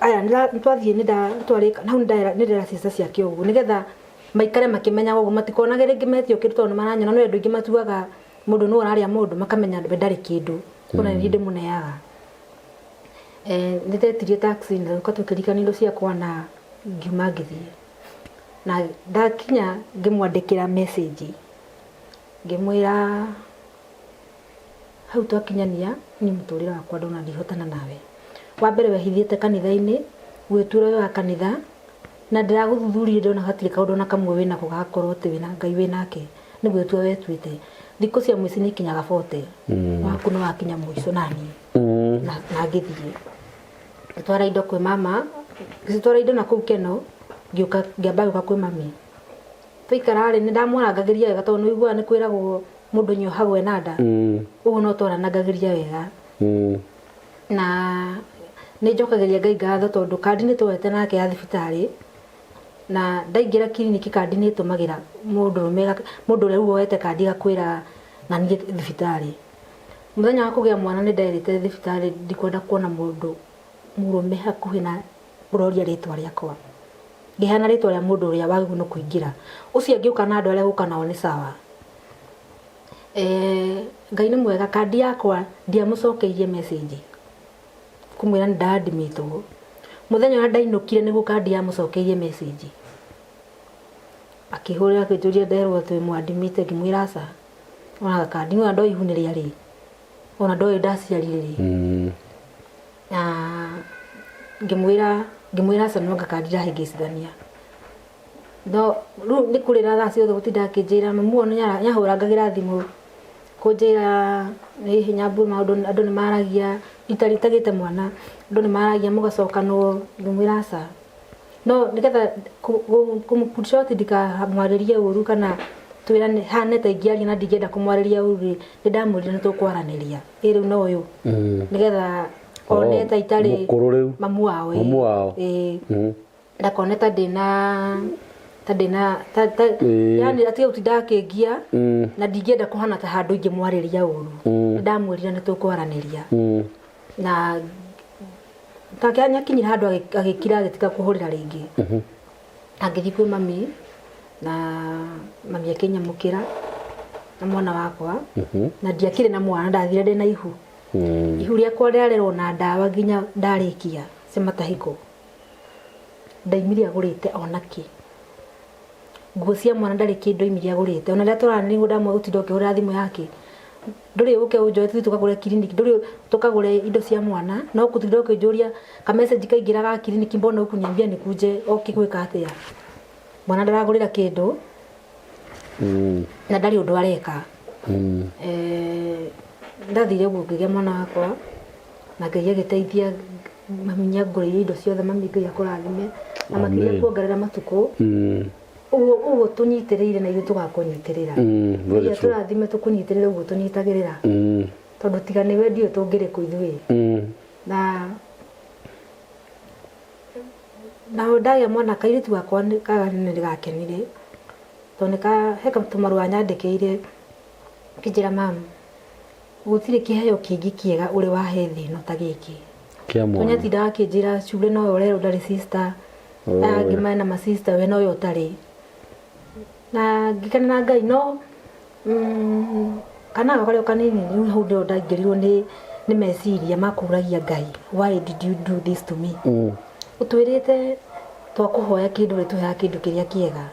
aya ntwathie ni ntwarika nau ndera sister ciake uguo nigetha maikare makimenya uguo matikonage ringi metio kindu tondu maranyona no andu ingi matuaga mundu no araria mundu makamenya ndari kindu kuna ni ndimuneaga ndetetirie taxi na tukirikana indo ciakwa na ngiuma ngithie na ndakinya ngimwandikira message ngimwira hau twakinyania ni muturira wakwa ndona ndihotana nawe wa mbere wehithiete kanitha-ini gwitura yo kanitha na ndiraguthuthurie ndona hatire kaundu na kamwe wina gugakorwo ti wina Ngai winake ni gwitua wetwite thikũ cia mwici ni kinyaga 40 waku no wakinya mwico nani na ngithie twara indo kwi mama twara indo na kuu Keno ngiuka ngiamba guka kwi mami twikarari ni ndamwarangagiria wega tondu igua ni kwiragwo mundu nyohagwo ena nda uguo no twaranagagiria wega na ni njokagiria Ngai ngatho tondu kandi ni twete nake ya thibitari na ndaingira kiriniki kandi ni tumagira mundu uria woete kandi gakwira na ni thibitari muthenya wa kugia mwana ni ndairite thibitari ndikwenda kuona mundu murume hakuhi na uroria ritwa riakwa ngihana ritwa ria mundu uria wagĩrĩirwo no kuingira ucio ngiuka na andu aria guka nao ni sawa Ngai ni mwega kandi yakwa ndiamucokeirie message kumwira ni ndaadmitwo muthenya wa ndainukire ni kandi yamucokeirie message akihurira akijuria nderwo twi mwadimite ngimwira aca ona kandi no ndo ihuniria ri ona ndo ndaciarire ri ngimwira aca no kandi ndahingicithania no ru ni kurira thaa ciothe gutinda akinjira mamuono nyahurangagira thimu kunjira ni hinya mbu maundu andu ni maragia itaritagite mwana andu ni maragia mugacoka no ngimwira aca no nigetha kumuputshot ndikamwaririe uru kana twirane hane ta ingiaria na ndigenda kumwariria uru ni ndamurire ni tukwaraniria iri no uyu nigetha oneta itari mamu wao ndakoneta ndina yani atiga utinda akingia na ndingenda kuhana ta handu ingi mwariria uru ndamwirira ni tukwaraniria na takanya kinyira handu agikira agitika kuhurira ringi agithi kwi mami na mami akinyamukira na mwana wakwa na ndiakire na mwana ndathire ndina ihu ihu riakwa riarerwo na ndawa nginya ndarikia cimatahiko ndaimiria agurite onaki nguo cia mwana ndari kindu imiria agurite ona ria turana ni ndamwe gutinda ukihura thimu yake nduri uke unjoe tukagure kiriniki nduri tukagure indo cia mwana no kutinda ukijuria ka message kaingira ga kiriniki mbona ukunyambia ni kuje okigwika atia mwana ndaragurira kindu na ndari undu areka ndathire gukigia mwana wakwa na Ngai agiteithia maminya ngure indo ciothe mami Ngai akurathime na makiria kuongerera matuko uguo tunyitiriire na ithu tugakunyitirira ya turathime tukunyitirira uguo tunyitagirira tondu tiga ni wendio tungire ku ithui na ndagia mwana kairitu wakwa ni gakenire tondu heka tumaru anyandikiire Kijira mam gutire kiheo kingi kiega uri wahe thino ta giki kia mwana tonya tinda akinjira cure no urero ndari sister ngima na ma sister we no yo tari na ngikana na Ngai no kana gakore kanini riu hau ndo ndangĩrirwo nĩ meciria makuragia Ngai, why did you do this to me? Utwirite twakuhoya kindu ri tuheaga kindu kiria kiega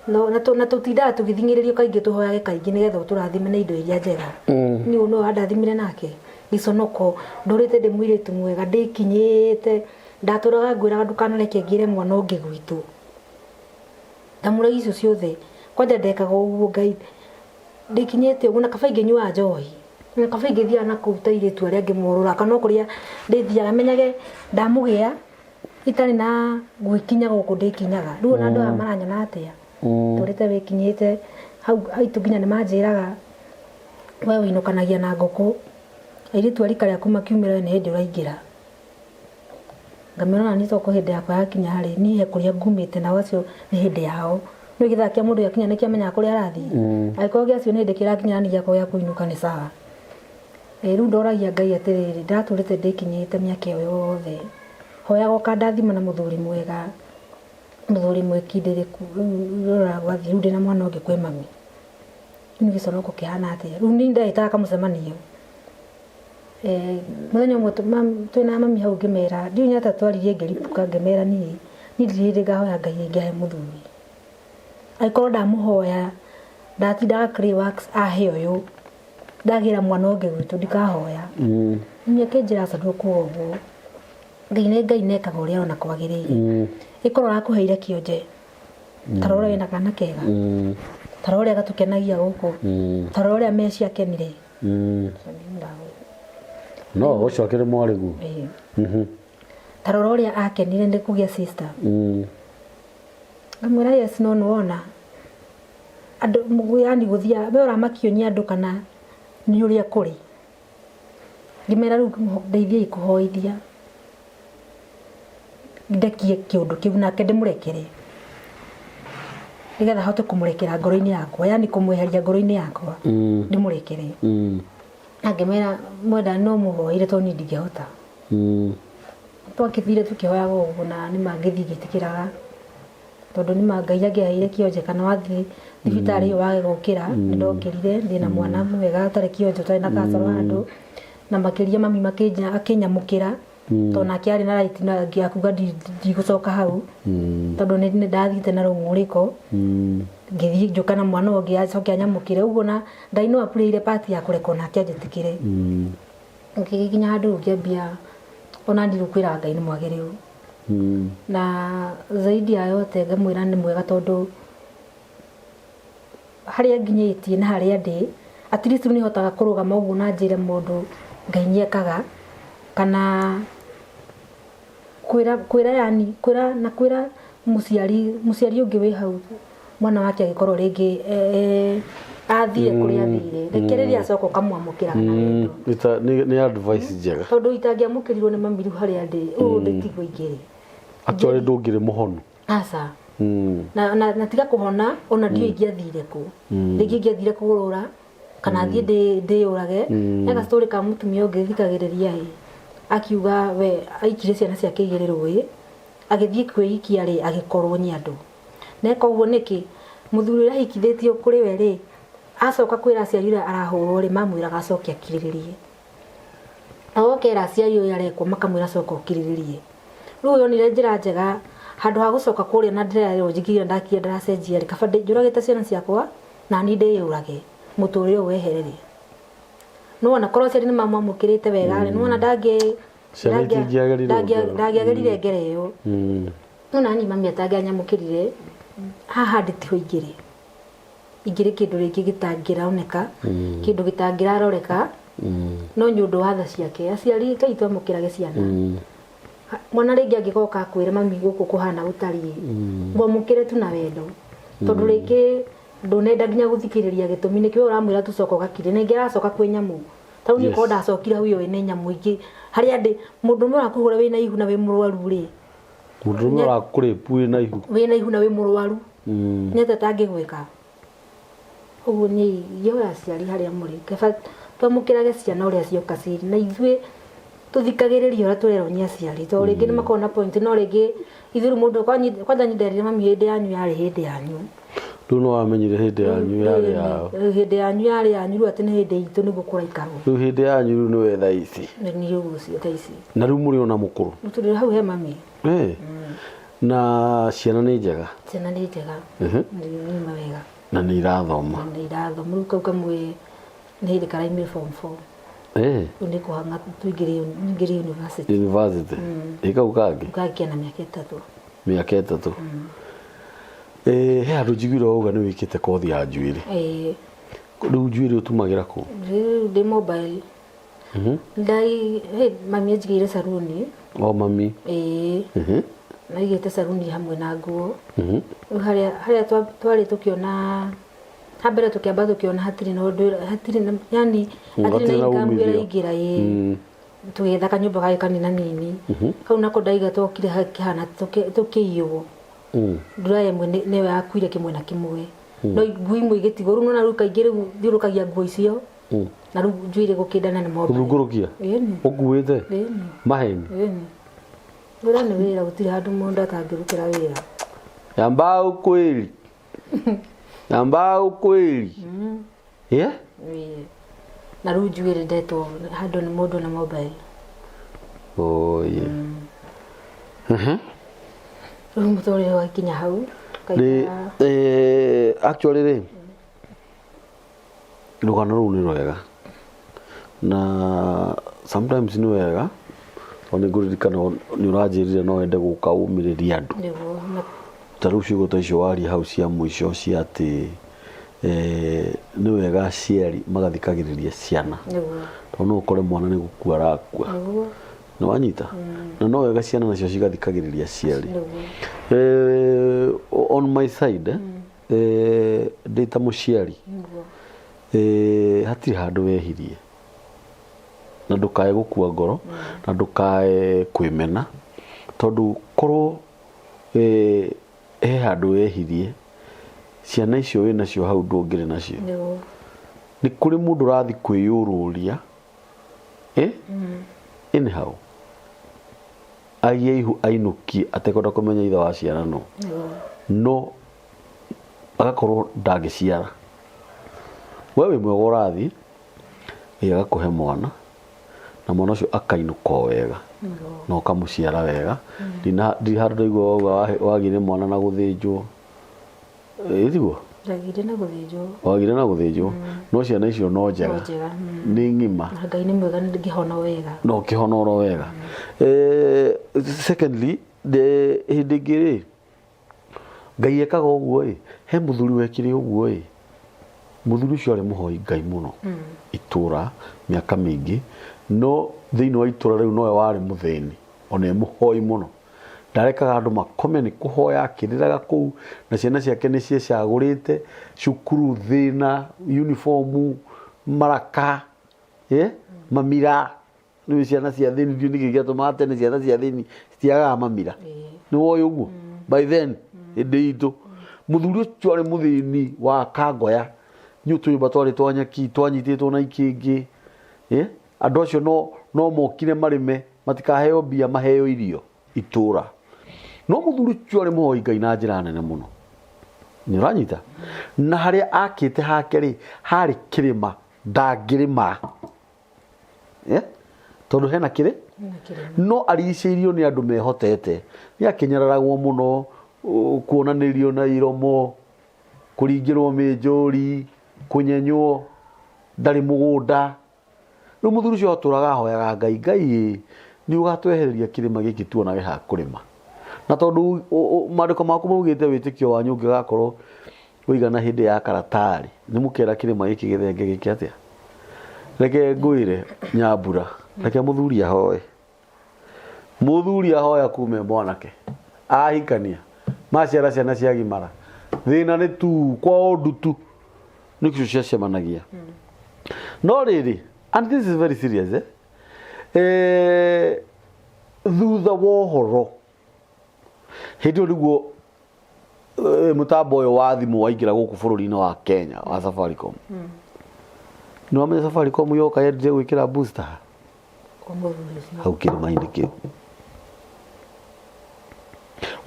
no na tutindaga tugithingĩrĩrio kaingĩ tuhoyage kaingĩ nigetha turathime na indo iria njega ni no andathimire nake giconoko ndurite ndi mwiritu mwega ndikinyite ndaturaga ngwiraga ndukanareke ngire mwana ungi gwitu ndamura icio ciothe kwanja ndekaga uguo Ngai ndikinyite uguo na kabaingi nyua njohi na kabaingi thia na kuruta iritu aria ngimurura kana kuria ndithiaga menyage ndamugia itari na gwikinya guku ndikinyaga riu na andu aya maranyona atia turite wikinyite hau aitu nginya nimanjiraga we winukanagia na nguku iritu arika ria kuma kiumira ni hindi uraingira ngamera ni toko hindi yakwa yakinya hari ni he kuria ngumite na wacio ni hindi yao no githakia mundu yakinya ni kiamenya kuria arathi aiko giacio ni hindi kirakinya ni giakwa ya kuinuka ni sawa riu ndoragia Ngai atiriri ndaturite ndikinyite miaka iyo yothe hoya goka ndathima na muthuri mwega muthuri mwekindiriku rora gwathi rundi na mwana ungi kwe mami ni giconoko kihana atia riu ni ndaitaga kamucemanio muthenya umwe twina mami hau ngimera ndiu nyata twaririe ngiripuka ngimera ni ndirire ngahoya Ngai ingihe muthuri aikorwo ndamuhoya ndatindaga clay works ahe uyu ndagira mwana ungi gwitu ndikahoya ni akinjira sanduku uguo Ngai nekaga uria ona kwagirire ikorwo rakuheire kionje tarora wina kana kega tarora uria gatukenagia guku tarora uria meci akenire no ucokere mwarigu tarora uria akenire ndi kugia sister ngamwira yes no nuona andu muguyani guthia be ora makionyi andu kana ni uria kuri ngimera ru ndeithia ikuhoithia ndekie kiundu kiu nake ndimurekere nigetha hote kumurekera ngoro-ini yakwa yani kumweheria ngoro-ini yakwa ndimurekere angimera mwenda no muhoire to ni ndingehota twakithire tukihoyaga uguo na ni mangithi gitikiraga tondu ni Ngai angiaheire kionje kana wathi thibitari wage gukira ndokirire ndina mwana mwega atari kionje tari na kansa andu na makiria mami makinja akinyamukira tona kiari na right na ngiakuga ndigucoka hau tondu ni ndathite na rumuriko ngithi njuka na mwana ungi acoke anyamukire uguo na Ngai no apurire part ya kureka na kianjitikire ngiginya handu ngiambia ona ndirukwira Ngai ni mwagiriru na zaidi ya yote ngamwira ni mwega tondu haria nginyitie na haria ndi at least ni hotaga kurugama uguo na njire mundu Ngai niekaga kana kwira yani kwira muciari ungi wi hau mwana wake agikorwo ringi athire kuria athire rekereria acoka kamwamukira na wendo ni advice njega tondu itangiamukirirwo ni mamiru haria ndi nditigo ingire atware ndungire muhono asa na tiga kuhona ona ndio ingiathire ku ringi ingiathire kugurura kana thie ndiyurage ega story ka mutumia ungi thikagiriria akiuga we aikire ciana ciake igiri rui agithie kwiikia ri agikorwo nyandu neka uguo niki muthuri ria hikithitio kuri we ri acoka kwira aciari ria arahurwo ri mamwira gacokia kiriririe agokera aciari uyu arekwo makamwira coka ukiriririe riu yonire njira njega handu ha gucoka kuria na ndirero njigira ndakia ndaracenjia ri kabande njuragite ciana ciakwa na ni ndiyurage muturire weherere no ona korwo ciari ni mamwamukirite wega no ona ndagiagerire ngere iyo no nani mami atanganyamukirire haha nditiho igire kindu ringi gitangiraoneka kindu gitangiraroreka no nyundu wa tha ciake aciari kaitwa amukirage ciana mwana ringi angigoka akwire mami guku kuhana utari ngomukire tu na wendo tondu ringi ndunenda nginya guthikiriria gitumi nikio uramwira tu coka gakire ningi aracoka kwi nyamu tau ni ko ndacokira huyo ene nyamu ingi haria ndi mundu no akuhura wina ihu na wi murwaru ri mundu no akuripu wina ihu na wi murwaru nyete tangi gwika Ũguo nĩ yoya aciari harĩa mũrĩ kaba twamũkĩrage ciana ũrĩa cioka cirĩ na ithuĩ tũthikagĩrĩria ũrĩa tũrerwo nĩ aciari tondũ rĩngĩ nĩ makoragwo na point no rĩngĩ ithuĩ mũndũ kwanja nyenderire mami hĩndĩ yanyu yarĩ hĩndĩ yanyu rĩu no wamenyire hĩndĩ yanyu yarĩ yao hĩndĩ yanyu yarĩ yanyu rĩu atĩ nĩ hĩndĩ itũ nĩguo kũraikarwo rĩu hĩndĩ yanyu rĩu nĩwe thaa ici nĩ ũguo thaa ici na rĩu mũrĩ ona mũkũrũ tũrĩ hau he mami na ciana nĩ njega ciana nĩ njega nĩ mawega na nĩ irathoma rĩu kau kamwe nĩ hĩndĩ karaimire form 4 nĩ kũhanga tũingĩre university ĩkau kangĩ gũkakia na mĩaka 3 he andũ njiguire wauga nĩ wĩkĩte kothi ya njuĩrĩ rĩu njuĩrĩ ũtumagĩra kũ rĩu ndĩ mobile mami anjigĩire saruni mami naigĩte saruni hamwe na nguo rĩu harĩa twarĩ tũkĩona hambere tũkĩamba tũkĩona hatirĩ na ũndũ hatirĩ yani hatirĩ na ingamu ĩraingĩra tũgĩetha kanyũmba gagĩ kanina nini kau nako ndaiga tokire hakĩhana tũkĩiyũo ndura ĩmwe nĩyo yakuire kĩmwe na kĩmwe no nguo imwe igĩtigwo rĩu nona rĩu kaingĩ rĩu thiũrũkagia nguo icio na rĩu njuĩrĩ gũkĩndana nĩ mobile kũrungũrũkia ũkuĩte maheni wĩra nĩ wĩra gũtirĩ handũ mũndũ atangĩrutĩra wĩra yamba ukweli na rĩu njuĩrĩ ndetwo handũ nĩ mũndũ na mobile rĩu mũtũrĩre wakinya hau actually rĩ rũgano rũu nĩ rwega na sometimes nĩ wega tondũ nĩ ngũririkana nĩ ũranjĩrire no wende gũka umĩrĩria andũ ta rĩu ciugo ta icio waria hau cia mũico cia atĩ nĩ wega aciari magathikagĩrĩria ciana tondũ no ũkore mwana nĩ gũkua arakua nĩ wanyita na no wega ciana nacio cigathikagĩrĩria aciari on my side ndĩ ta mũciari hatirĩ handũ wehirie na ndũkae gũkua ngoro na ndũkae kwĩmena tondũ korwo he handũ wehirie ciana icio wĩ nacio hau ndũngĩrĩ nacio nĩ kũrĩ mũndũ ũrathi kwĩyũrũria anyhow agie ihu ainũkie atekwenda kũmenya ithe wa ciana no agakorwo ndangĩciara we wĩ mwega ũrathi agakũhe mwana na mwana ũcio akainũka wega na ũkamũciara wega ndirĩ handũ ndaigua wagire mwana na gũthĩnjwo ĩtiguo wagire na gũthĩnjwo no ciana icio no njega nĩ ng'ima Ngai nĩ mwega nĩngĩhona wega no kĩhona oro wega secondly hĩndĩ ĩngĩ rĩ Ngai ekaga ũguo he mũthuri wekire ũguo mũthuri ũcio arĩ mũhoi Ngai mũno itũra mĩaka mĩingĩ no thĩinĩ wa itũra rĩu nowe warĩ mũthĩni ona mũhoi mũno ndarekaga andũ makome nĩ kũhoya akĩrĩraga kũu na ciana ciake nĩ ciecagũrĩte cukuru thĩna uniform maraka mamira nĩ ciana cia thĩni ndio nĩkĩ gĩatũmaga tene ciana cia thĩni citiagaga mamira nĩ woĩ ũguo by then hĩndĩ itũ mũthuri ũcio arĩ mũthĩni wa Kangoya nĩ tũnyũmba twarĩ twa nyaki twanyitĩtwo na ikĩngĩ andũ acio no mokire marĩme matikaheo mbia maheo irio itũra no mũthuri ũcio arĩ mũhoi Ngai na njĩra nene mũno nĩ ũranyita na harĩa akĩte hake rĩ harĩ kĩrĩma ndangĩrĩma tondũ hena kĩrĩ no arigicĩirio nĩ andũ mehotete nĩ akĩnyararagwo mũno kuonanĩrio na iromo kũringĩrwo mĩnjũri kũnyenywo ndarĩ mũgũnda rĩu mũthuri ũcio atũraga ahoyaga Ngai nĩ ũgatwehereria kĩrĩma gĩkĩ tuonage ha kũrĩma na tondũ maandĩko maku maugĩte wĩtĩkio wanyu ũngĩgakorwo ũigana hĩndĩ ya karatarĩ nĩ mũkera kĩrĩma gĩkĩ gĩthenge gĩkĩ atĩa reke ngwĩre Nyambura reke mũthuri ahoya kume mwanake ahikania maciara ciana ciagimara thĩna nĩ tu kwa ũndũ tu nĩkĩo ciacemanagia no rĩrĩ and this is very serious thutha wa ũhoro hĩndĩ ĩyo nĩguo mutambo uyu wa thimu waingira guku bururi-ini wa Kenya wa Safaricom no ame Safaricom yoka yende gwikira booster hau kirima-ini kiu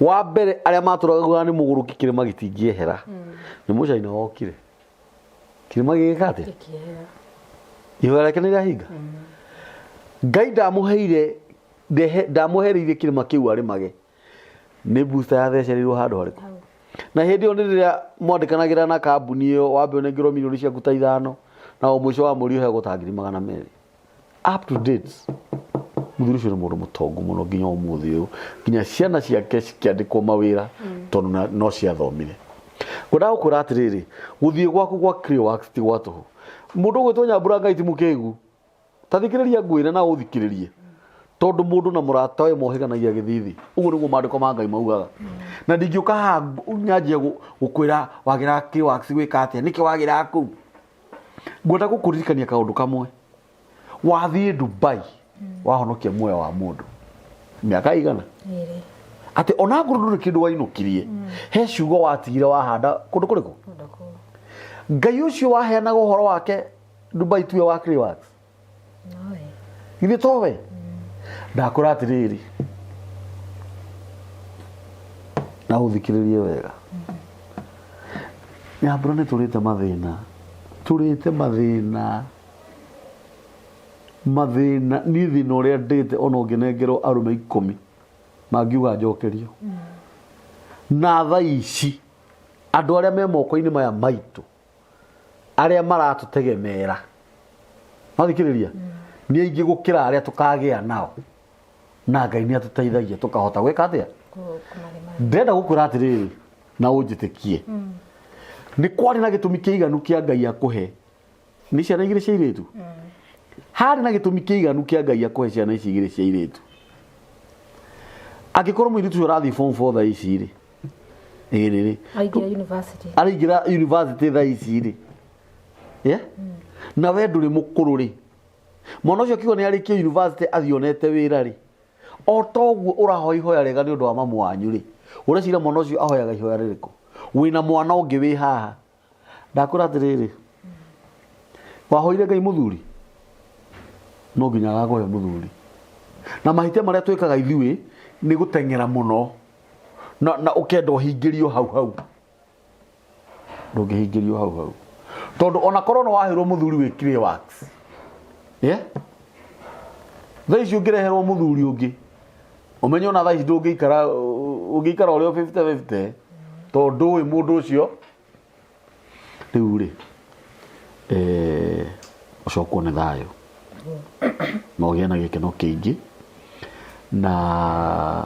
wa mbere aria maturagwa ni muguruki kirima gitingiehera ni mucaina wokire kirima gigikate ihora reke nirahinga Ngai ndamuheire kirima kiu arimage ni booster yathecereirwo handu hariku na hindi yo riria mwandikanagira na kambuni iyo wambe onengirwo milioni ciaku ta 5 na o mwisho wa mweri uheagwo ta 200,000 up to date muthuri ucio ni mundu mutongu muno nginya umuthi uyu nginya ciana ciake cikiandikwo mawira tondu no ciathomire ngwenda gukwira atiriri guthie gwaku gwa Clearworks ti gwa tuhu mundu gwitwo Nyambura Ngai ti mukigu tathikiriria ngwire na uthikiririe tondu mundu na murata we mohiganagia githithi uguo niguo mandiko ma Ngai maugaga na ndingiuka ha nyanjia gukwira wagira Clearworks gwika atia niki wagira ku ngwenda gukuririkania kaundu kamwe wathie Dubai wahonokia muoyo wa mundu miaka igana ati ona nguru nduri kindu wainukirie he ciugo watigire wahanda kundu kuriku Ngai ucio waheanaga uhoro wake Dubai tuwe wa Clearworks ithe towe ndakura atiriri na uthikiririe wega Nyambura ni turite mathina ni thina uria ndite ona unginengerwo arume 10 mangiuga njokerio na tha ici andu aria me moko-ini maya maitu aria maratutegemera mathikiriria ni aingi gukira aria tukagia nao na Ngai ni atuteithagia tukahota gwika atia ndenda gukwira atiriri na unjitikie ni kwari na gitumi kiiganu kia Ngai akuhe ni ciana igire cia iritu hari na gitumi kiiganu kia Ngai akuhe ciana ici igire cia iritu agikorwo mwiritu ucio rathi form 4 tha ici ri riri arigira university tha ici ri na we nduri mukuru ri mwana ucio kigo ni arikie university athionete wira ri o toguo urahoi hoya rega ni undu wa mamu wanyu ri uracira mwana ucio ahoyaga ihoya ririku wina mwana ungi wi haha ndakura atiriri wahoire Ngai muthuri no nginya agagoya muthuri na mahitia maria twikaga ithui ni gutengera muno na ukenda uhingirio hau ndungihingirio hau tondu ona korona wahirwo muthuri wi Clearworks thaici ungireherwo muthuri ungi umenye ona thaici ndungikara urio 50-50 tondu wi mundu ucio riu ri ucokwo ni thayo no ugie na gikeno kiingi na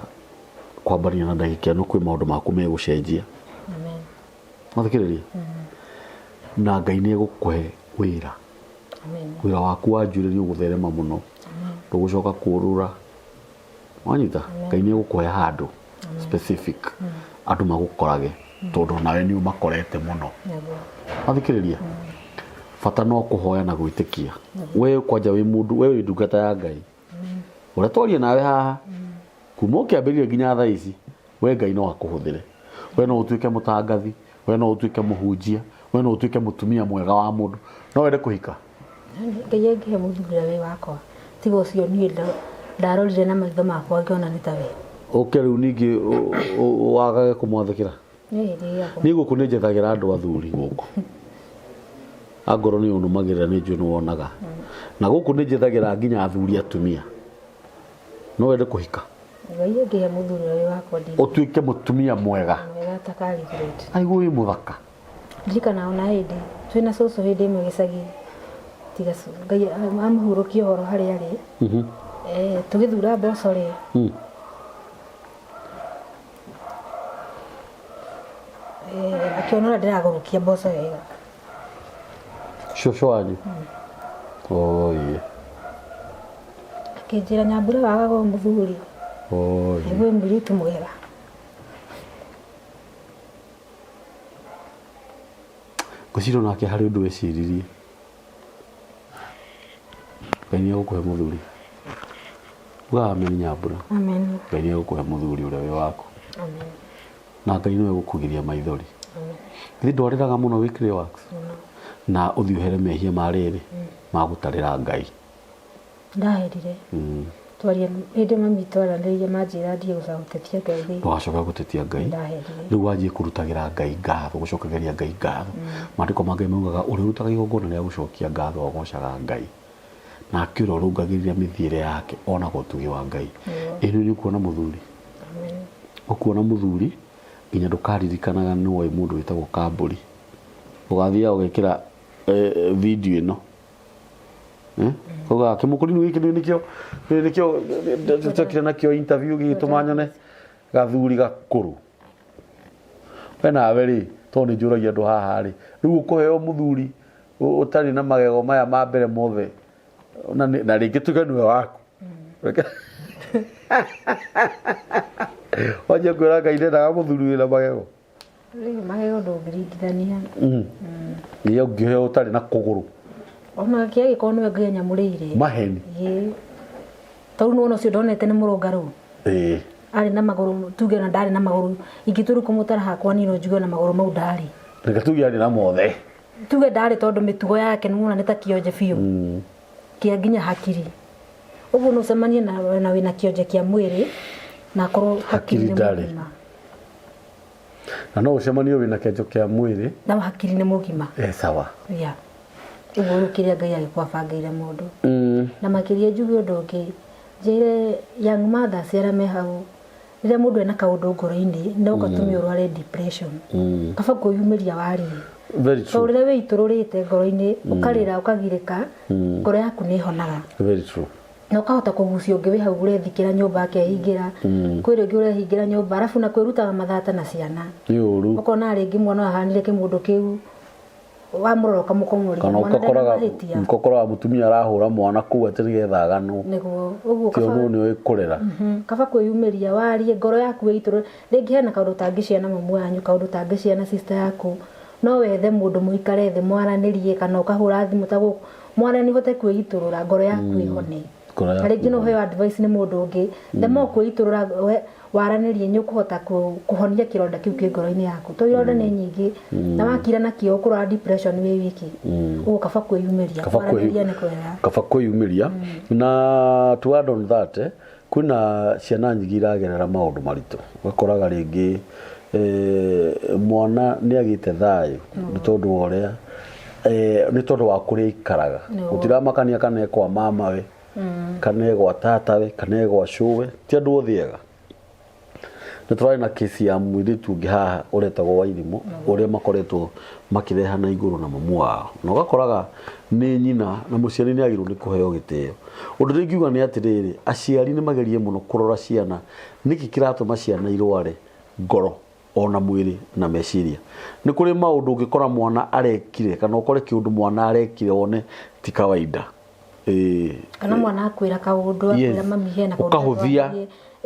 kwambania na ndagika no kwi maundu maku megucenjia amen mathikiriria na Ngai ni egukuhe wira amen wira waku wanjuririo gutherema muno ndugucoka kurura wanyita Ngai ni egukuhe handu specific andu magukorage tondu nawe ni umakorete muno mathikiriria fata no kuhoya na gwitikia we kwanja wi mundu we wi ndungata ya Ngai uria twaria nawe haha kuma ukiambiriria nginya tha ici we Ngai no akuhuthire we no utuike mutangathi we no utuike muhunjia we no utuike mutumia mwega wa mundu no wende kuhika Ngai angihe muthuri we wakwa tigo cio nie ndarorire na maitho makwa ngiona ni tawe riu ningi wagage kumwathikira ni guku ni njethagira andu athuri guku angoro ni unumagirira ni njui nuwonaga na guku ni njethagira nginya athuri atumia no wende kuhika Ngai angihe muthuri we wakwa utuike mutumia mwega takarigirete aigu wi muthaka ndikana ona hindi twina cucu hindi imwe gicagi tiga Ngai amuhurukie horo hari ari tugithura mboco ri akiona ndiragurukia mboco wega cucu wanyu oye akinjira Nyambura wagago muthuri aigu mwiritu mwega ngwiciria nake hari undu weciririe Ngai ni egukuhe muthuri uga amen Nyambura amen Ngai ni egukuhe muthuri uria wi waku amen na Ngai niwe gukugiria maithori thi ndwariraga muno wikire wax na uthiuhere mehia mariri magutarira Ngai ndaherire twaria hĩndĩ mami twaranĩirie manjĩra ndio gũcoketia Ngai twacoka gutetia Ngai riu wanjie kurutagira Ngai ngatho gucokageria Ngai ngatho mandiko mangĩ maugaga ũrĩrutaga igongona rĩa gucokia ngatho ũgocaga Ngai na akĩra ũrũngagĩrĩria mĩthiĩre yake ona gũtugi wa Ngai ĩno nĩ kuona mũthuri ũkuona mũthuri nginya ndũkaririkanaga nĩ woĩ mũndũ wĩtagwo Kambũri ũgathiaga ũgekĩra video ĩno koga kimukuri ni wiki nikio tutakira nakio interview gituma nyone gathuri gakuru wena veri to ni njuragia andu haha ri riu ukuheo muthuri utari na magego maya ma mbere mothe na ringi tuganwe waku waje kwira Ngai ndendaga muthuri wina magego magego ndũngĩringithania ni ungiheo utari na kuguru ona kia giko niwe Ngai nyamurĩire maheni tau no cio ndonete nĩ mũrũngarũ ari na magũrũ tuge na ndarĩ na magũrũ ingĩtũrũ kumutara hakwa ni no njuge na magũrũ mau ndarĩ reka tuge ari na mothe tuge ndarĩ tondũ mĩtugo yake nĩmona nĩ ta kĩonje biũ kia nginya hakiri ũguo no cemanie na wĩna kĩonje kĩa mwĩrĩ na korwo hakiri ndarĩ na no ucemanie wĩna kĩonje kĩa mwĩrĩ na hakiri nĩ mũgima sawa ũguo rũkĩrĩa Ngai agĩkwabangĩire mũndũ na makĩria njuge ũndũ ũngĩ njĩre young mothers arĩa me hau rĩrĩa mũndũ ena kaũndũ ngoro-inĩ no gatumie ũrware depression kaba kwĩyumĩria wari tondũ rĩrĩa wĩitũrũrĩte ngoro-inĩ ũkarĩra ũkagirĩka ngoro yaku nĩ honaga na ũkahota kũgucia ũngĩ wĩ hau ũrethikĩra nyũmba akehingĩra kwĩ rĩngĩ ũrehingĩra nyũmba arabu na kwĩrutaga mathata na ciana ũkona rĩngĩ mwana ahanire kĩmũndũ kĩu wamuroroka mukomoria kana ukokoraga mutumia arahura mwana kuu atĩ nĩgetha aganwo niguo ũguo kĩono nĩ ũkurera kaba kwĩyumĩria warie ngoro yaku wĩitũrũ rĩngĩ hena kaũndũ tangĩciana mamu wanyu kaũndũ tangĩciana sister yaku no wethe mũndũ mũikare thĩ mwaranĩrie kana ũkahũra thimũ ta gũkũ mwana nĩ hote kwĩitũrũra ngoro yaku ĩhone rĩngĩ no heo advice nĩ mũndũ ũngĩ themo kwĩitũrũra waranĩrie nĩ ũkũhota kũhonia kĩronda kĩu kĩ ngoro-inĩ yaku to ironda nĩ nyingĩ na wakira nakĩo ũkũrwara depression wĩ wiki ũguo kaba kwĩyumĩria kwaranĩria nĩ kwega kaba kwĩyumĩria na to add on that kwĩna ciana nyingĩ iragerera maũndũ maritũ ũgakoraga rĩngĩ mwana nĩ agĩte thayũ nĩ tondũ ũrĩa nĩ tondũ wa kũrĩa ikaraga gũtiramakania kana ekwa mamawe kana gwa tatawe kana gwa cũwe ti andũ othe ega nĩ tũrarĩ na kesi ya mũirĩtu ũngĩ haha ũretagwo Wairimu ũrĩa makoretwo makĩrehana igũrũ na mamu wao na ũgakoraga nĩ nyina na mũciari nĩ agĩrĩirwo nĩ kũheo gĩtĩo ũndũ ũrĩa ingiuga nĩ atĩrĩrĩ aciari nĩ magerie mũno kũrora ciana nĩkĩ kĩratũma ciana irware ngoro ona mwĩrĩ na meciria nĩ kũrĩ maũndũ ũngĩkora mwana arekire kana ũkore kĩũndũ mwana arekire one ti kawaida kana mwana akwĩra kaũndũ akwĩra mami hena kaũndũ ũkahũthia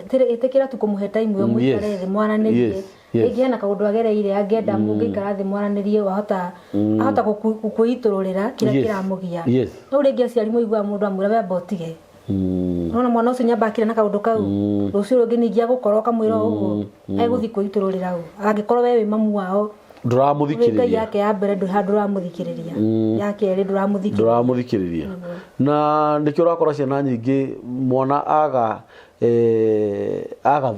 ĩtĩkĩra tu kũmũhe time yo mũikare thĩ mwaranĩrie rĩngĩ hena kaũndũ agereire angĩenda mũngĩikara thĩ mwaranĩrie ahota kwĩitũrũrĩra kĩrĩa kĩramũgia no rĩngĩ aciari mũiguaga mũndũ amwĩra wamba ũtige nona mwana ũcio nyamba akĩra na kaũndũ kau rũciũ rũngĩ ningĩ agũkorwo kamwĩra ũguo egũthiĩ kwĩitũrũrĩra angĩkorwo we wĩ mamu wao ndũramũthikĩrĩria yake ya mbere ndũramũthikĩrĩria yake erĩ ndũramũthikĩrĩria na nĩkĩo ũrakora ciana nyingĩ mwana aga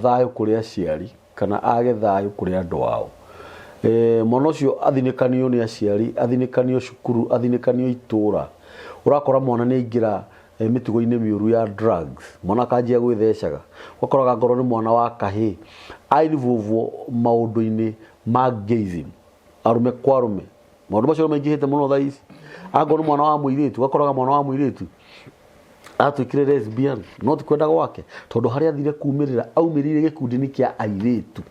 thayũ kũrĩ aciari kana age thayũ kũrĩ andũ ao mwana ũcio athinĩkanio nĩ aciari athinĩkanio cukuru athinĩkanio itũra ũrakora mwana nĩ aingĩra mĩtugo-inĩ mĩũru ya drugs mwana akanjia gwĩthecaga ũgakoraga ngoro nĩ mwana wa kahĩĩ ainivũvwo maũndũ-inĩ ma gayism arume kwa arume maũndũ macio maingĩhĩte mũno thaa ici angorwo nĩ mwana wa mũirĩtu ũgakoraga mwana wa mũirĩtu atuĩkire lesbian no ti kwenda gwake tondũ harĩa athire kumĩrĩra aumĩrĩire gĩkundi-inĩ kĩa airĩtu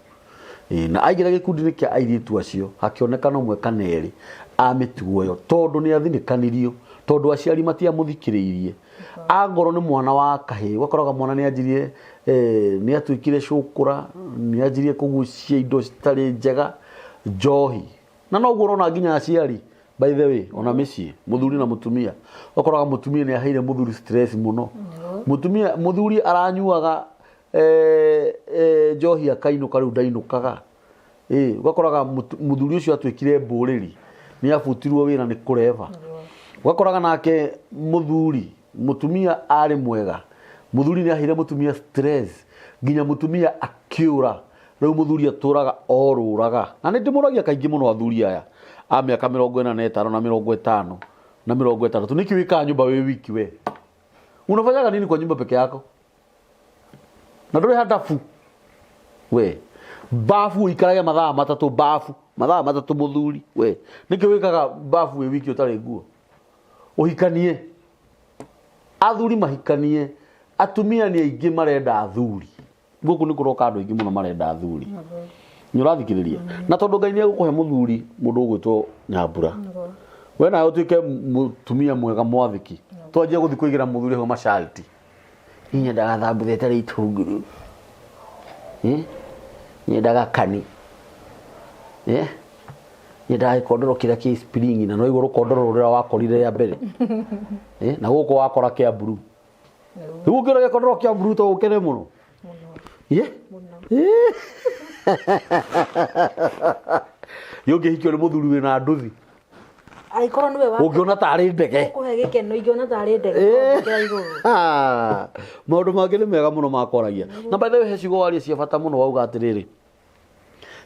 na aingĩra gĩkundi-inĩ kĩa airĩtu acio hakĩonekana ũmwe kana erĩ a mĩtugo ĩyo tondũ nĩ athinĩkanirio tondũ aciari matiamũthikĩrĩirie angorwo nĩ mwana wa kahĩĩ ũgakoraga mwana nĩ anjirie nĩ atuĩkire cũkũra nĩ anjirie kũgucia indo citarĩ njega njohi na noguo ũrona nginya aciari by the way ona mĩciĩ mũthuri na mũtumia ũgakoraga mũtumia nĩ aheire mũthuri stress mũno mũthuri aranyuaga njohi akainũka rĩu ndainũkaga ugakoraga muthuri ucio atwikire mburiri ni abutirwo wira ni kureva ugakoraga nake muthuri mutumia ari mwega muthuri ni ahire mutumia stress nginya mutumia akiura riu muthuri aturaga oruraga na ni ndimuragia kaingi muno athuri aya a miaka 45 na 50 na 30 niki wika nyumba we wiki we unafanyaga nini kwa nyumba peke yako na ndore hadafu we bafu ikarage mathaa matatu muthuri we niki wikaga bafu we wiki utari nguo uhikanie athuri mahikanie atumia ni aingi marenda athuri guku ni kuroka andu aingi muno marenda athuri ni urathikiriria na tondu Ngai ni agukuhe muthuri mundu ugwitwo Nyambura we na utuike mutumia mwega mwathiki twanjie guthi kuigira muthuri ho masharti inya ndagathambu tari itunguru ni ndaga kani ni ndaga kondoro kira ki spring na no iguru kondoro rura wakorire ya mbere na guko wakora kia blue riu kira kondoro kia blue to ukene muno yoge hikyo ni muthuri we na nduthi aikorwo niwe wa ungiona tari ndege kuhe gikeno ingiona tari ndege kira iguru maundu mangĩ nĩ mega mũno makoragia na by the way hecigo waria cia bata mũno wauga atĩrĩrĩ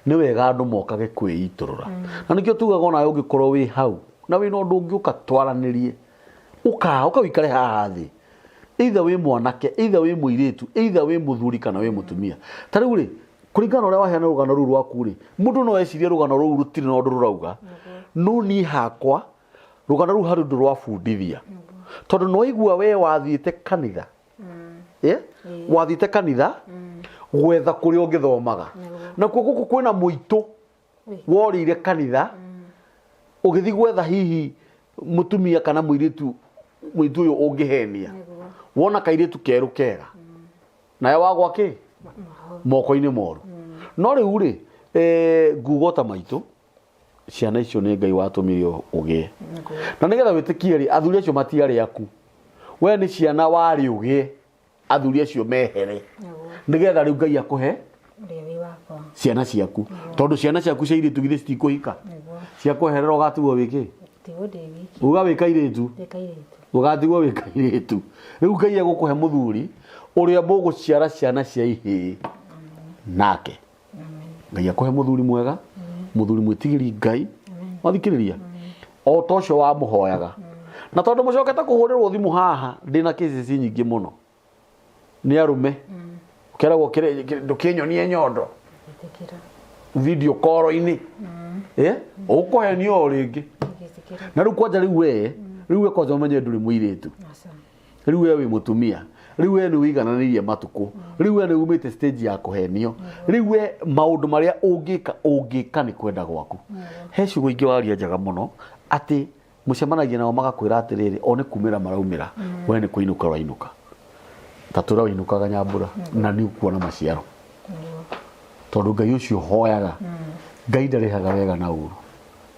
nĩ wega andũ mokage kwĩitũrũra na nĩkĩo tugaga ona ũngĩkorwo wĩ hau na wĩna ũndũ ũngĩũka twaranĩrie ũkawĩikare haha thĩ either wĩ mwanake either wĩ mũirĩtu either wĩ mũthuri kana wĩ mũtumia ta rĩu rĩ kũringana ũrĩa waheana rũgano rũu rwaku rĩ mũndũ no ecirie rũgano rũu rũtirĩ na ũndũ rũrauga no niĩ hakwa rũgano rũu harĩ ũndũ rwabundithia tondũ no igua we wathiĩte kanitha wathiĩte kanitha gwetha kũrĩa ũngĩthomaga na kuo gũkũ kwĩna mũitũ worĩire kanitha ũgĩthiĩ gwetha hihi mũtumia kana mũirĩtu mũitũ ũyũ ũngĩhenia wona kairĩtu kerũ kega nawe wagwa kĩ moko-inĩ moru no rĩu rĩ ngugo ta maitũ ciana icio nĩ Ngai watũmire ũgĩe na nĩgetha wĩtĩkie rĩ athuri acio matiarĩ aku we nĩ ciana warĩ ũgĩe athuri acio mehere nĩgetha rĩu Ngai akũhe ciana ciaku tondũ ciana ciaku cia irĩtu githĩ citikũhika ciakũherera ũgatigwo wĩkĩ uga wĩka irĩtu ũgatigwo wĩka irĩtu rĩu Ngai agũkũhe mũthuri ũrĩa mũgũciara ciana cia ihĩĩ nake Ngai akũhe mũthuri mwega muthuri mwitigiri Ngai wathikiriria o to cio wa muhoyaga na tondu mucokete kuhurirwo thimu haha ndina cases nyingi muno ni arume ukeragwo ndukinyonie nyondo video call-ini ukuhenio ringi na riu kwanja riu we kwanja umenye nduri muiritu riu we wi mutumia riu we ni wigananirie matuku riu we ni umite stage ya kuhenio riu we maundu maria ungika ni kwenda gwaku he ciugo ingi waria njaga muno ati mucemanagia nao magakwira atiriri o ni kumira maraumira we ni kuinuka rainuka tatura winukaga Nyambura na ni ukuona maciaro tondu Ngai ucio hoyaga Ngai ndarihaga wega na uru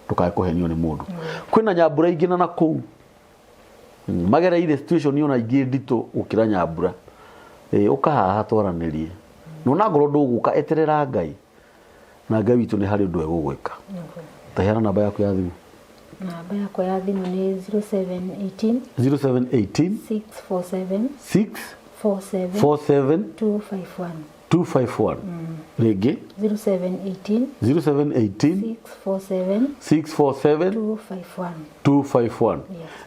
ndukae kuhenio ni mundu kwina Nyambura ingĩ na kuu magereire situation yona ingĩ nditũ gũkĩra Nyambura ũkahaha twaranirie nona ngoro ndũgũka eterera Ngai na Ngai witũ nĩ harĩ ũndũ egũgwĩka taheana namba yaku ya thimũ namba yakwa ya thimũ nĩ 0718 647 251 rĩngĩ 0718 647 251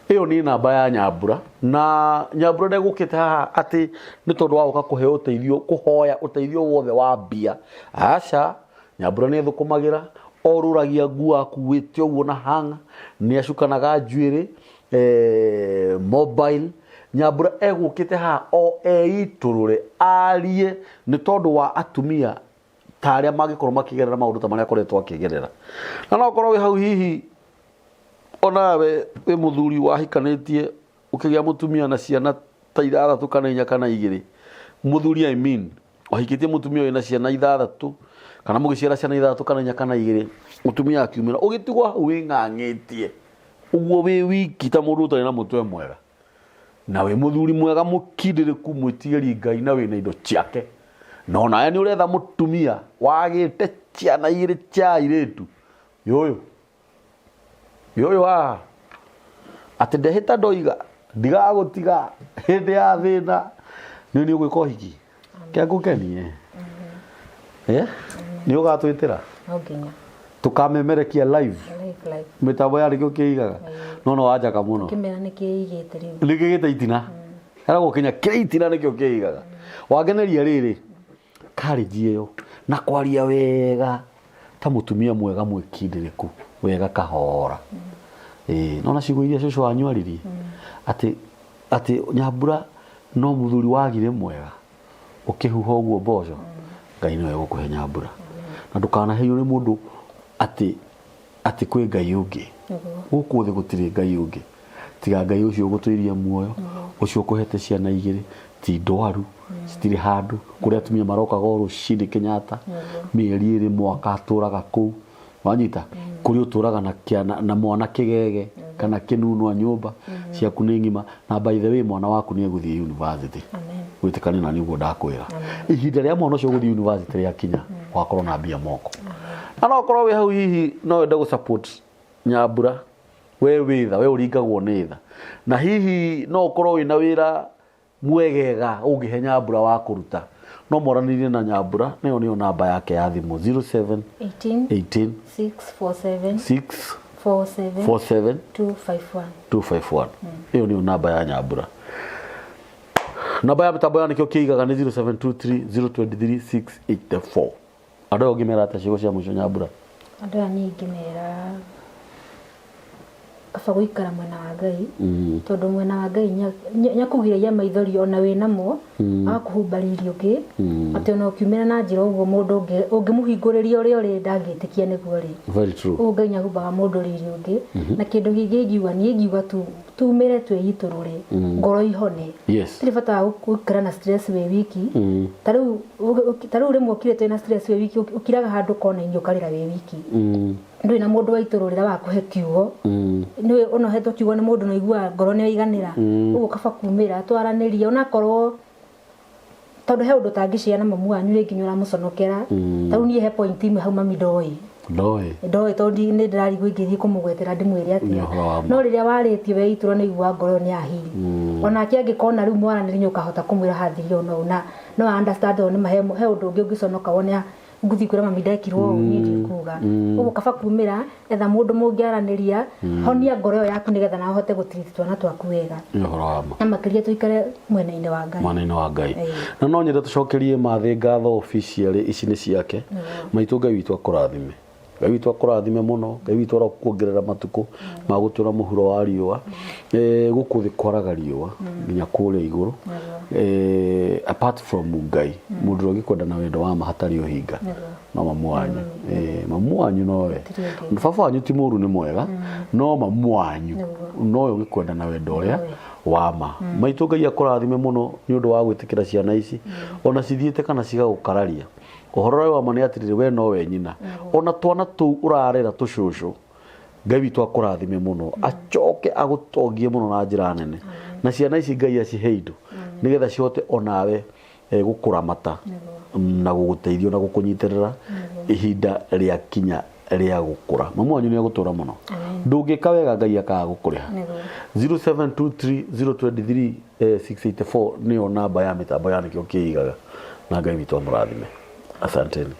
iyo ni namba ya Nyambura na Nyambura ndegũkĩte haha atĩ nĩ tondũ wa gũka kũheo ũteithio kũhoya ũteithio wothe wa mbia aca Nyambura nĩ thũkũmagĩra orũragia nguo akuĩte ũguo na hanga nĩ acukanaga njuĩrĩ mobile Nyambura egũkĩte haha o eitũrũre arie nĩ tondũ wa atumia ta arĩa mangĩkorwo makĩgerera maũndũ ta marĩa akoretwo akĩgerera na no korwo wĩ hau hihi onawe wĩ mũthuri wahikanĩtie ũkĩgĩa mũtumia na ciana ta 6 kana 4 kana 2 mũthuri I mean wahikĩtie mũtumia wĩna ciana 6 kana mũgĩciara ciana 3 kana 4 kana 2 mũtumia akiumĩra ũgĩtigwo hau wĩng'ang'ĩtie ũguo wĩ wiki ta mũndũ ũtarĩ na mũtwe mwega na wĩ mũthuri mwega mũkindĩrĩku mwĩtigĩri Ngai na wĩna indo ciake no nawe nĩ ũretha mũtumia wagĩte ciana igĩrĩ cia airĩtu yũyũ atĩ ndehĩta ndoiga ndigagũtiga hĩndĩ ya thĩna nĩ ũgwĩka ũhiki kĩa ngũkenie nĩ ũgatwĩtĩra tũkamemerekia live mĩtambo yarĩkĩo kĩigaga no wanjaka mũno nĩkĩgĩte itina gũkinya kĩrĩ itina nĩkĩo kĩigaga wangeneria rĩrĩ karĩnji ĩyo na kwaria wega ta mũtumia mwega mwĩkindĩrĩku wega kahora nona ciugo iria cũcũ wanyu aririe atĩ Nyambura no mũthuri wagire mwega ũkĩhuha ũguo mboco Ngai nĩwe gũkũhe Nyambura na ndũkanaheio nĩ mũndũ atĩ kwĩ Ngai ũngĩ gũkũ thĩ gũtirĩ Ngai ũngĩ tiga Ngai ũcio ũgũtũirie muoyo ũcio ũkũhete ciana igĩrĩ ti ndwaru citirĩ handũ kũrĩa atumia marokaga rũcinĩ Kenyatta mĩeri ĩrĩ mwaka atũraga kũu wanyita kũrĩa ũtũraga na mwana kĩgege kana kĩnunwa nyũmba ciaku nĩ ng'ima na by the way mwana waku nĩ egũthiĩ university gwĩtĩkania na nĩguo ndakwĩra ihinda rĩa mwana ũcio gũthiĩ university rĩakinya wakorwo na mbia moko na no korwo wĩ hau hihi no wende gũ support Nyambura we ũringagwo nĩ tha na hihi no ũkorwo wĩna wĩra mwegega ũngĩhe Nyambura wa kũruta no moranĩrie na Nyambura nĩyo namba yake ya thimũ 0718 647 251 ĩyo nĩyo namba ya Nyambura. Namba ya mĩtambo ya nĩkĩo kĩigaga nĩ 0723 023 684. Andũ aya ũngĩmera atĩa ciugo cia mũico Nyambura? Andũ aya niĩ ingĩmera kaba gũikara mwena wa Ngai tondũ mwena wa Ngai nyakũgiragia maithori ona wĩ namo agakũhumbaria ũngĩ atĩ ona ũkiumĩra na njĩra ũguo mũndũ ũngĩmũhingũrĩria ũrĩa ũrĩ ndangĩtĩkia nĩguo rĩ. Very true. Ũguo Ngai nyahumbaga mũndũ rĩrĩ ũngĩ na kĩndũ kĩngĩ ingiuga niĩ ingiuga tumĩre twĩitũrũ rĩ ngoro ihone. Tiri bata gũikara na stress wĩ wiki ta rĩu rĩmwe ũkire twĩna stress wĩ wiki ũkiraga handũ kona-inĩ ũkarĩra wĩ wiki ndũrĩ na mũndũ wa itũrũ rĩrĩa wakũhe kiugo nĩwe ona hetwo kiugo nĩ mũndũ naigua ngoro nĩ aiganĩra ũguo kaba kumĩra twaranĩrie onakorwo tondũ he ũndũ tangĩcĩa na mamu wanyu rĩngĩ nĩ ũramũconokera ta rĩu niĩ he point imwe hau mami ndoĩ tondũ nĩ ndĩrarigwo ingĩthiĩ kũmũgwetera ndĩmwĩre atĩa no rĩrĩa warĩtio we itũrũ nĩigua ngoro nĩ ahiri onake angĩkona rĩu mwaranĩria nĩ ũkahota kũmwĩra hathiri ona no understand ona he ũndũ ũngĩ ũngĩconoka wone nguthi kwĩra mami ndekirwo ũũ niĩ ndikuga ũguo kaba kumĩra etha mũndũ mũngĩaranĩria honia ngoro ĩyo yaku nĩgetha na ũhote gũtreat twana twaku wega na makĩria tũikare mwena-inĩ wa Ngai na no nyende tũcokerie Mathĩ ngatho officially ici nĩ ciake maitũ Ngai witũ akũrathime Ngai witũ akũrathime mũno Ngai witũ arokuongerera matukũ ma gũtũra mũhuro wa riũa gũkũ thĩ kwaraga riũa nginya kũrĩa igũrũ apart from Ngai mũndũ ũngĩkwenda na wendo wa ma hatarĩ ũhinga no mamu wanyu nowe baba wanyu ti mũru nĩ mwega no mamu wanyu nowe ũngĩkwenda na wendo ũrĩa wa ma maitũ Ngai akũrathime mũno nĩ ũndũ wa gwĩtĩkĩra ciana ici ona cithiĩte kana cigagũkararia ũhoro wa ma nĩ atĩrĩrĩ we nowe nyina ona twana tũu ũrarera tũcũcũ Ngai witũ akũrathime mũno acoke agũtongie mũno na njĩra nene na ciana ici Ngai acihe indo nĩgetha cihote onawe gũkũramata na gũgũteithia na gũkũnyitĩrĩra ihinda rĩa kinya rĩa gũkũra mamu wanyu nĩ agũtũra mũno ndũngĩka wega Ngai akagũkũrĩha 0723 023 684 nĩyo namba ya mĩtambo ya nĩkĩo kĩigaga na Ngai witũ amũrathime asanteni.